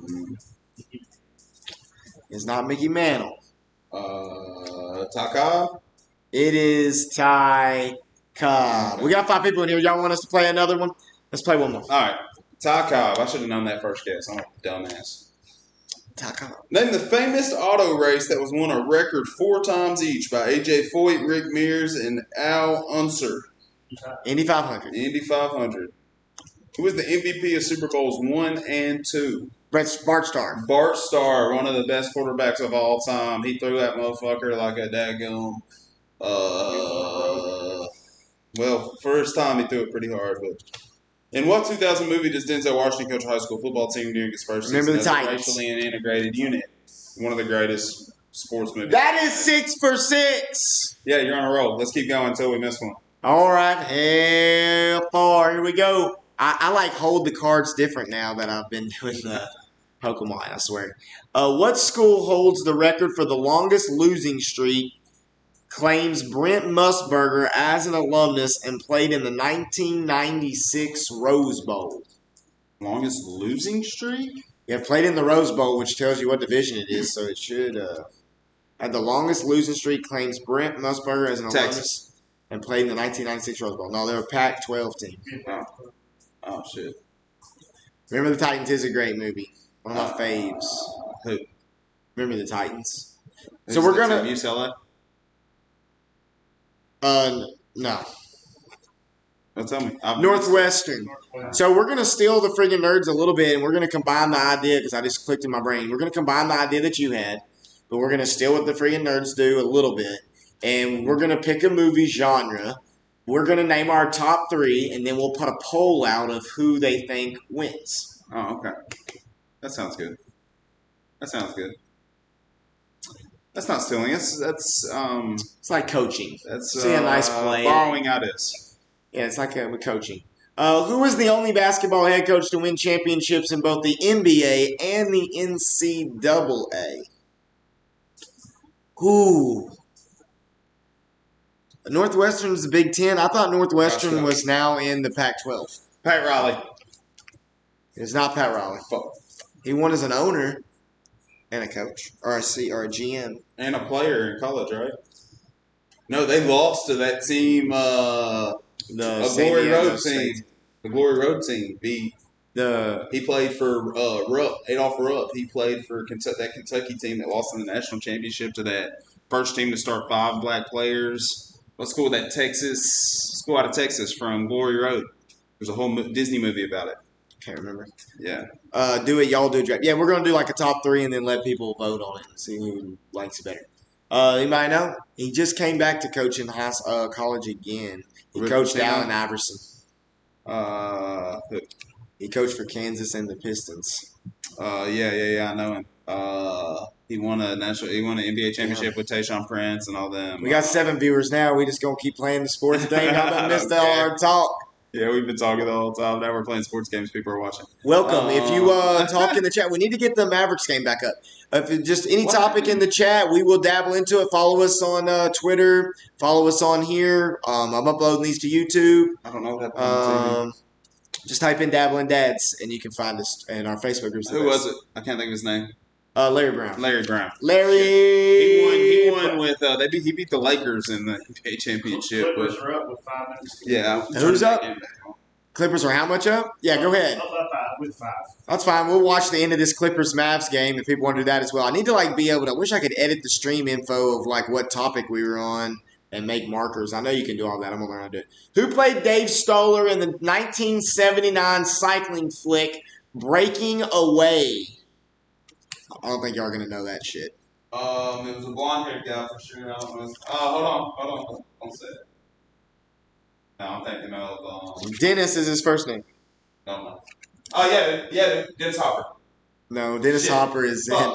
It's not Mickey Mantle. Taka. It is Ty Cobb. Okay. We got 5 people in here. Y'all want us to play another one? Let's play one more. All right. Ty Cobb. I should have known that first guess. I'm a dumbass. Ty Cobb. Name the famous auto race that was won a record 4 times each by A.J. Foyt, Rick Mears, and Al Unser. Indy 500. Indy 500. Who was the MVP of Super Bowls 1 and 2? Bart Starr. Bart Starr, one of the best quarterbacks of all time. He threw that motherfucker like a daggum. Well, first time he threw it pretty hard. But in what 2000 movie does Denzel Washington coach a high school football team during his first Remember season the as a Titans. racially and integrated unit? One of the greatest sports movies. That is 6 for 6. Yeah, you're on a roll. Let's keep going until we miss one. All right. Hell for. Here we go. I like hold the cards different now that I've been doing the Pokemon, I swear. What school holds the record for the longest losing streak, claims Brent Musburger as an alumnus, and played in the 1996 Rose Bowl? Longest losing streak? Yeah, played in the Rose Bowl, which tells you what division it is, so it should had the longest losing streak, claims Brent Musburger as an alumnus, and played in the 1996 Rose Bowl. No, they're a Pac-12 team. Oh, shit. Remember the Titans is a great movie. One of my faves. Who? Remember the Titans. So Who's we're the gonna team? UCLA? no. Well, tell me. Northwestern. So we're gonna steal the friggin' nerds a little bit, and we're gonna combine the idea because I just clicked in my brain. We're gonna combine the idea that you had, but we're gonna steal what the friggin' nerds do a little bit, and we're gonna pick a movie genre. We're gonna name our top 3, and then we'll put a poll out of who they think wins. Oh, okay. That sounds good. That's not stealing. That's It's like coaching. That's See a nice play. Borrowing ideas. Yeah, it's like with coaching. Who was the only basketball head coach to win championships in both the NBA and the NCAA? Ooh. Northwestern's the Big Ten. I thought Northwestern was now in the Pac-12. Pat Riley. It's not Pat Riley. He won as an owner and a coach, or a GM. And a player in college, right? No, they lost to that team, The Glory Road team. The Glory Road team beat. He played for Rupp, Adolph Rupp. He played for that Kentucky team that lost in the national championship to that first team to start 5 black players. What school? That school out of Texas from Glory Road. There's a whole Disney movie about it. Can't remember. Yeah. Do it. Y'all do draft. Yeah, we're going to do like a top 3 and then let people vote on it and see who likes it better. Anybody know? He just came back to coach in college again. He coached Allen Iverson. He coached for Kansas and the Pistons. Yeah, I know him. He won an NBA championship with Tayshaun Prince and all them. We got 7 viewers now. We just gonna keep playing the sports thing. Y'all done missed all our talk. Yeah, we've been talking the whole time. Now we're playing sports games. People are watching. Welcome. If you talk in the chat, we need to get the Mavericks game back up. If it's just any topic in the chat, we will dabble into it. Follow us on Twitter. Follow us on here. I'm uploading these to YouTube. I don't know what happened on TV. Just type in Dabbling Dads, and you can find us in our Facebook groups. Who was it? I can't think of his name. Larry Brown. Larry Brown. He won with he beat the Lakers in the NBA championship. Clippers are up with 5 minutes. Yeah. Who's up? Clippers are how much up? Yeah, go ahead. Up with 5. That's fine. We'll watch the end of this Clippers-Mavs game if people want to do that as well. I need to be able to. I wish I could edit the stream info of what topic we were on and make markers. I know you can do all that. I'm gonna learn how to do it. Who played Dave Stoller in the 1979 cycling flick Breaking Away? I don't think y'all are gonna know that shit. It was a blonde-haired guy for sure. I don't know. Hold on. Don't say it. No, I'm thinking of Dennis is his first name. Don't know. Oh yeah, Dennis Hopper. No, Dennis Hopper is in.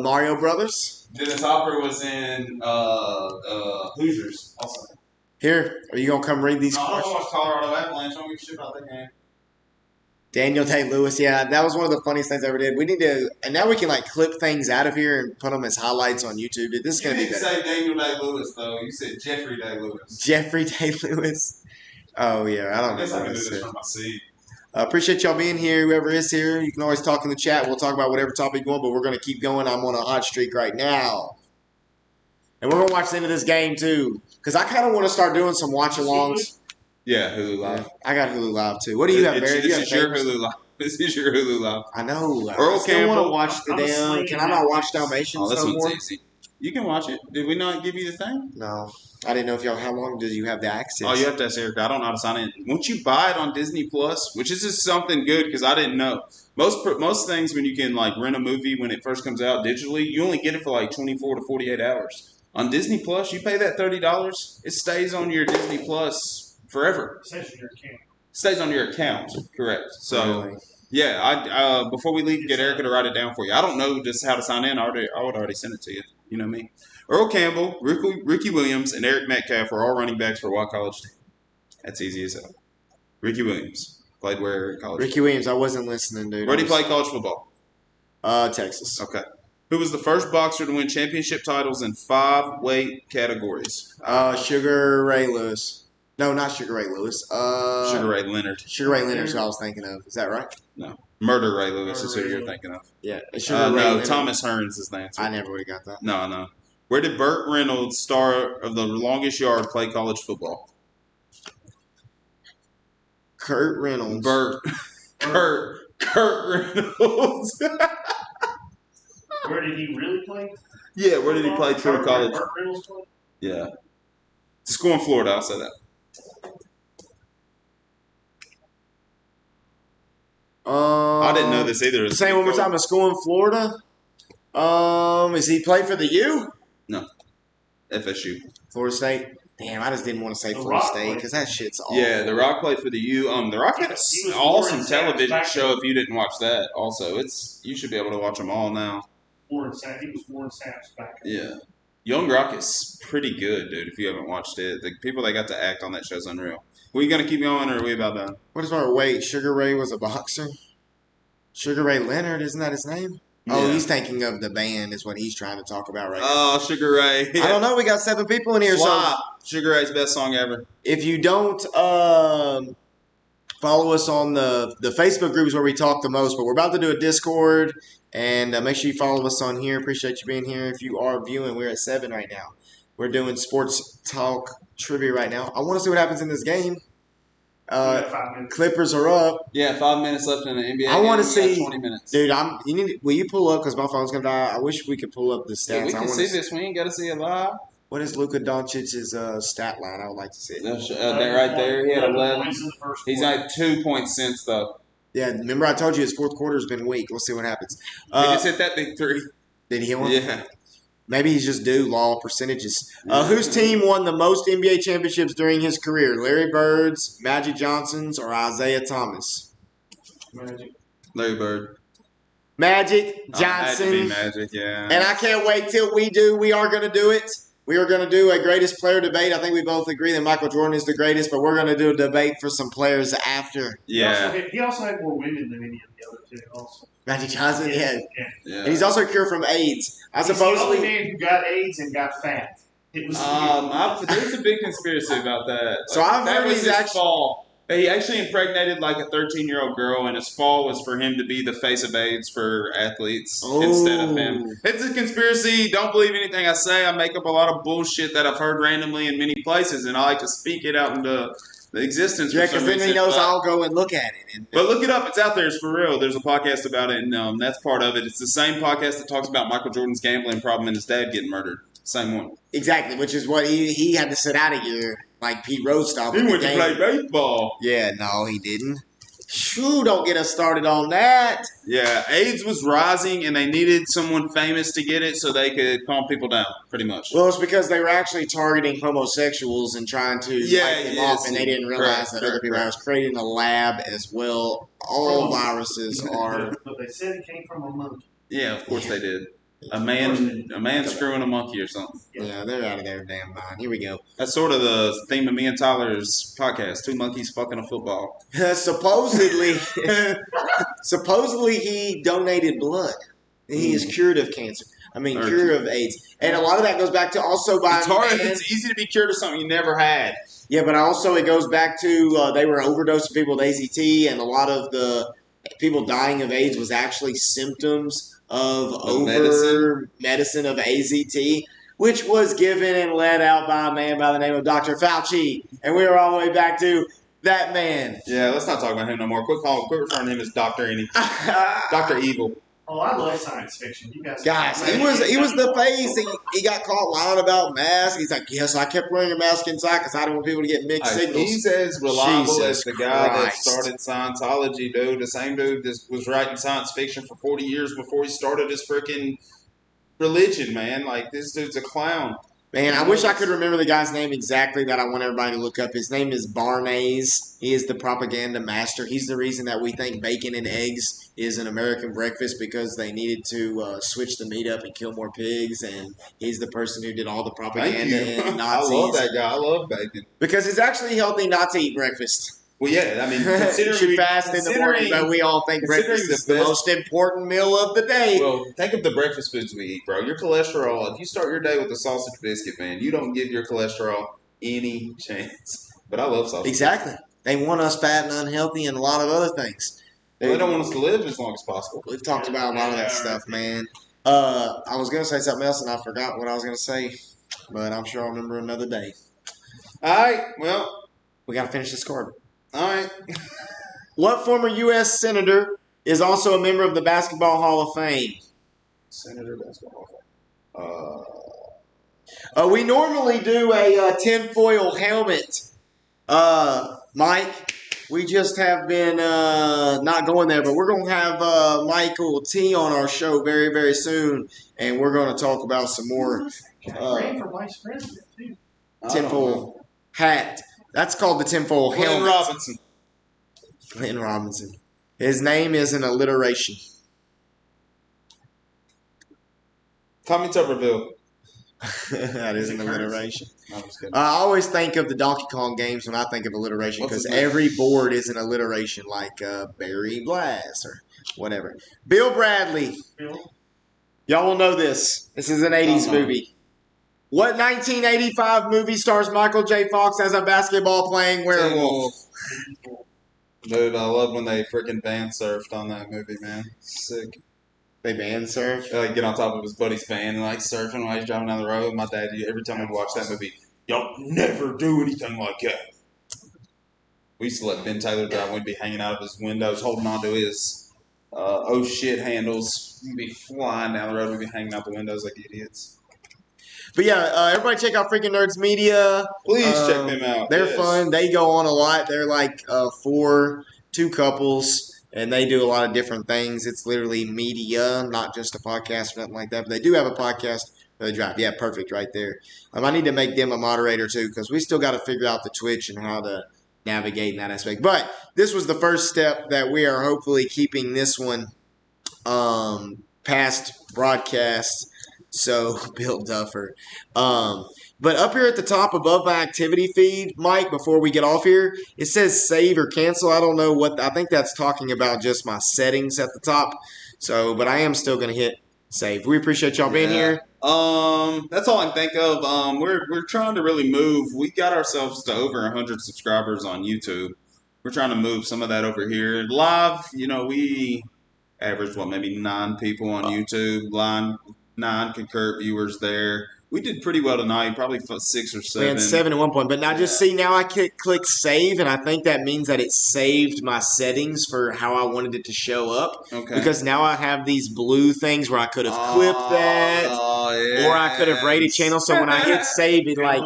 Mario Brothers. Dennis Hopper was in Hoosiers also. Here, are you gonna come read these No, I don't questions? watch Colorado Avalanche. I don't give a shit about that game. Daniel Day-Lewis, yeah, that was one of the funniest things I ever did. We need to, and now we can like clip things out of here and put them as highlights on YouTube. This is You gonna be didn't better. say Daniel Day-Lewis, though. You said Jeffrey Day-Lewis. Jeffrey Day-Lewis. Oh yeah, I I don't guess know I what can I do this said. from my seat. Appreciate y'all being here. Whoever is here, you can always talk in the chat. We'll talk about whatever topic you want, but we're gonna keep going. I'm on a hot streak right now, and we're gonna watch the end of this game too, because I kind of want to start doing some watch-alongs. Yeah, Hulu Live. I got Hulu Live too. What do you have, Barry? This is your Hulu Live. This is your Hulu Live. I know. Earl I still want to Campbell. watch the I'm damn. asleep. Can I not watch Dalmatians Oh, this no one's more? easy. You can watch it. Did we not give you the thing? No, I didn't know if y'all. How long did you have the access? Oh, you have to ask Erica. I don't know how to sign in. Once you buy it on Disney Plus, which is just something good because I didn't know. Most things when you can like rent a movie when it first comes out digitally, you only get it for like 24 to 48 hours. On Disney Plus, you pay that $30, it stays on your Disney Plus forever. Says your account. Stays on your account, correct? So. Really? Yeah, I before we leave, get Erica to write it down for you. I don't know just how to sign in. I would already send it to you. You know me. Earl Campbell, Ricky Williams, and Eric Metcalf are all running backs for Wild College team. That's easy as hell. Ricky Williams played where in college? Ricky Williams. I wasn't listening, dude. Where did he play college football? Texas. Okay. Who was the first boxer to win championship titles in 5 weight categories? Sugar Ray Lewis. No, not Sugar Ray Lewis. Sugar Ray Leonard. Sugar Ray Leonard's who I was thinking of. Is that right? No. Murder Ray Lewis is who you're thinking of. Yeah. Sugar Ray No, Leonard. Thomas Hearns is the answer. I never would have got that. No. Where did Burt Reynolds, star of The Longest Yard, play college football? Kurt Reynolds. Kurt Reynolds. Where did he really play? Yeah, where did he play true college? Burt Reynolds play? Yeah. To school in Florida, I'll say that. I didn't know this either. Say one more time. A school in Florida. Is he played for the U? No. FSU. Florida State. Damn, I just didn't want to say The Florida Rock State played. because that shit's awful. Yeah, The Rock played for the U. The Rock had an He was awesome born in television Texas. show. If you didn't watch that, also, you should be able to watch them all now. He was Warren Sapp's back. Yeah. Young Rock is pretty good, dude. If you haven't watched it, the people that got to act on that show is unreal. We gonna keep going, or are we about done? What is our wait? Sugar Ray was a boxer. Sugar Ray Leonard, isn't that his name? Oh, Yeah. he's thinking of the band. Is what he's trying to talk about right now. Oh, Sugar Ray. I don't know. We got 7 people in here, Fly. so Sugar Ray's best song ever. if you don't follow us on the Facebook groups where we talk the most, but we're about to do a Discord, and make sure you follow us on here. Appreciate you being here. If you are viewing, we're at 7 right now. We're doing sports talk trivia right now. I want to see what happens in this game. We got 5 minutes. Clippers are up. Yeah, 5 minutes left in the NBA. I wanna game. We got see- 20 minutes. Dude, will you pull up because my phone's gonna die? I wish we could pull up the stats. Yeah, we I can wanna see this. We ain't got to see it live. What is Luka Doncic's stat line? I would like to see it. That right there, he had 11. points in the first He's quarter. had 2 points since, though. Yeah, remember I told you his fourth quarter has been weak. We'll see what happens. He just hit that big 3. Did he hit one? Yeah. Maybe he's just due law percentages. Whose team won the most NBA championships during his career? Larry Bird's, Magic Johnson's, or Isaiah Thomas? Magic. Larry Bird. Magic Had to be Johnson. Magic, yeah. And I can't wait till we do. We are going to do it. We are going to do a greatest player debate. I think we both agree that Michael Jordan is the greatest, but we're going to do a debate for some players after. Yeah. He also had more women than any of the other two. Also, Magic Johnson, yeah. Yeah. And he's also cured from AIDS. I he's the only supposedly. man who got AIDS and got fat. It was There's a big conspiracy about that. So I've that heard was he's his actually- fall. He actually impregnated like a 13-year-old girl, and his fall was for him to be the face of AIDS for athletes instead of him. Oh. It's a conspiracy. Don't believe anything I say. I make up a lot of bullshit that I've heard randomly in many places, and I like to speak it out into the existence. Yeah, for some because then he reason. knows But- I'll go and look at it. But look it up. It's out there. It's for real. There's a podcast about it, and that's part of it. It's the same podcast that talks about Michael Jordan's gambling problem and his dad getting murdered. Same one. Exactly, which is what he had to sit out a year, like Pete Rose style. He with the went to game. play baseball. Yeah, no, he didn't. Shoo, don't get us started on that. Yeah, AIDS was rising, and they needed someone famous to get it so they could calm people down, pretty much. Well, it's because they were actually targeting homosexuals and trying to wipe them off, and they didn't realize that other people. I was creating a lab as well. All viruses are. But they said it came from a monkey. Yeah, of course they did. A man screwing a monkey or something. Yeah, they're out of their damn mind. Here we go. That's sort of the theme of me and Tyler's podcast. Two monkeys fucking a football. Supposedly he donated blood. He is cured of cancer. Cured of AIDS. And a lot of that goes back to also by It's hard. It's easy to be cured of something you never had. Yeah, but also it goes back to they were overdosing people with AZT, and a lot of the people dying of AIDS was actually symptoms of medicine of AZT, which was given and led out by a man by the name of Dr. Fauci. And we were all the way back to that man. Yeah, let's not talk about him no more. Quit referring to him as Dr. Dr. Evil. Oh, I love science fiction. You guys, he was the face. He got caught lying about masks. He's like, yes, I kept wearing a mask inside because I don't want people to get mixed signals. He's as reliable as the guy that started Scientology, dude. The same dude that was writing science fiction for 40 years before he started his freaking religion, man. Like, this dude's a clown. Man, I wish I could remember the guy's name exactly that I want everybody to look up. His name is Barnes. He is the propaganda master. He's the reason that we think bacon and eggs is an American breakfast because they needed to switch the meat up and kill more pigs, and he's the person who did all the propaganda and Nazis. I love that guy. I love bacon. Because it's actually healthy not to eat breakfast. Well, yeah, I mean, you should fast in the morning, but we all think breakfast is the most important meal of the day. Well, think of the breakfast foods we eat, bro. Your cholesterol, if you start your day with a sausage biscuit, man, you don't give your cholesterol any chance. But I love sausage. Exactly. They want us fat and unhealthy and a lot of other things. They don't want us to live as long as possible. We've talked about a lot of that stuff, man. I was going to say something else, and I forgot what I was going to say, but I'm sure I'll remember another day. All right, well. We got to finish this card. All right. What former U.S. Senator is also a member of the Basketball Hall of Fame? Senator Basketball Hall of Fame. We normally do a tinfoil helmet. Mike, we just have been not going there, but we're going to have Michael T on our show very, very soon, and we're going to talk about some more ran for vice president, too. tinfoil hat. That's called the tinfoil helmet. Glenn Robinson. His name is an alliteration. Tommy Tuberville. That is an alliteration. No, I'm just kidding. I always think of the Donkey Kong games when I think of alliteration because every board is an alliteration, like Barry Blast or whatever. Bill Bradley. Y'all will know this. This is an 80s movie. What 1985 movie stars Michael J. Fox as a basketball-playing werewolf? Dude, I love when they freaking van surfed on that movie, man. Sick. They van surf? Like, get on top of his buddy's van and, like, surfing while he's driving down the road. My dad, every time I'd watch that movie, y'all never do anything like that. We used to let Ben Taylor drive. We'd be hanging out of his windows, holding on to his oh shit handles. We'd be flying down the road. We'd be hanging out the windows like idiots. But yeah, everybody check out Freaking Nerds Media. Please check them out. They're fun. They go on a lot. They're like two couples, and they do a lot of different things. It's literally media, not just a podcast or nothing like that. But they do have a podcast where they drive. Yeah, perfect right there. I need to make them a moderator too because we still got to figure out the Twitch and how to navigate in that aspect. But this was the first step that we are hopefully keeping this one past broadcast. So, Bill Duffer. But up here at the top above my activity feed, Mike, before we get off here, it says save or cancel. I don't know what, I think that's talking about just my settings at the top. So, but I am still going to hit save. We appreciate y'all being here. That's all I can think of. We're trying to really move. We got ourselves to over 100 subscribers on YouTube. We're trying to move some of that over here. Live, we average, maybe 9 people on YouTube. 9 concurrent viewers there. We did pretty well tonight, probably 6 or 7. We had 7 at one point, but now just see, now I click save, and I think that means that it saved my settings for how I wanted it to show up. Okay. Because now I have these blue things where I could have clipped that, or I could have rated channel. So when I hit save, it like.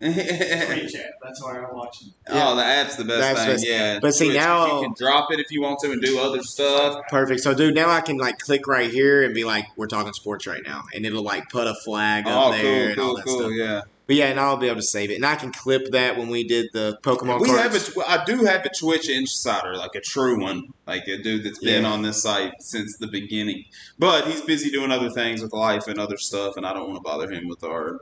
Free chat. That's why I'm watching. Oh, the app's the best thing. Yeah. But see, now you can drop it if you want to and do other stuff. Perfect. So, dude, now I can click right here and be like, "We're talking sports right now," and it'll put a flag up there and all that stuff. Yeah. But yeah, and I'll be able to save it, and I can clip that when we did the Pokemon We have cards. I do have a Twitch insider, like a true one, like a dude that's been Yeah. on this site since the beginning. But he's busy doing other things with life and other stuff, and I don't want to bother him with our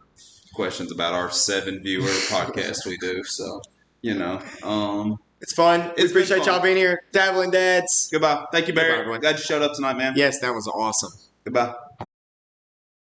questions about our 7-viewer podcast we do. So, It's fun. We It's been appreciate fun. y'all being here. Dabbling Dads. Goodbye. Thank you, Goodbye, Barry. everyone. Glad you showed up tonight, man. Yes, that was awesome. Goodbye.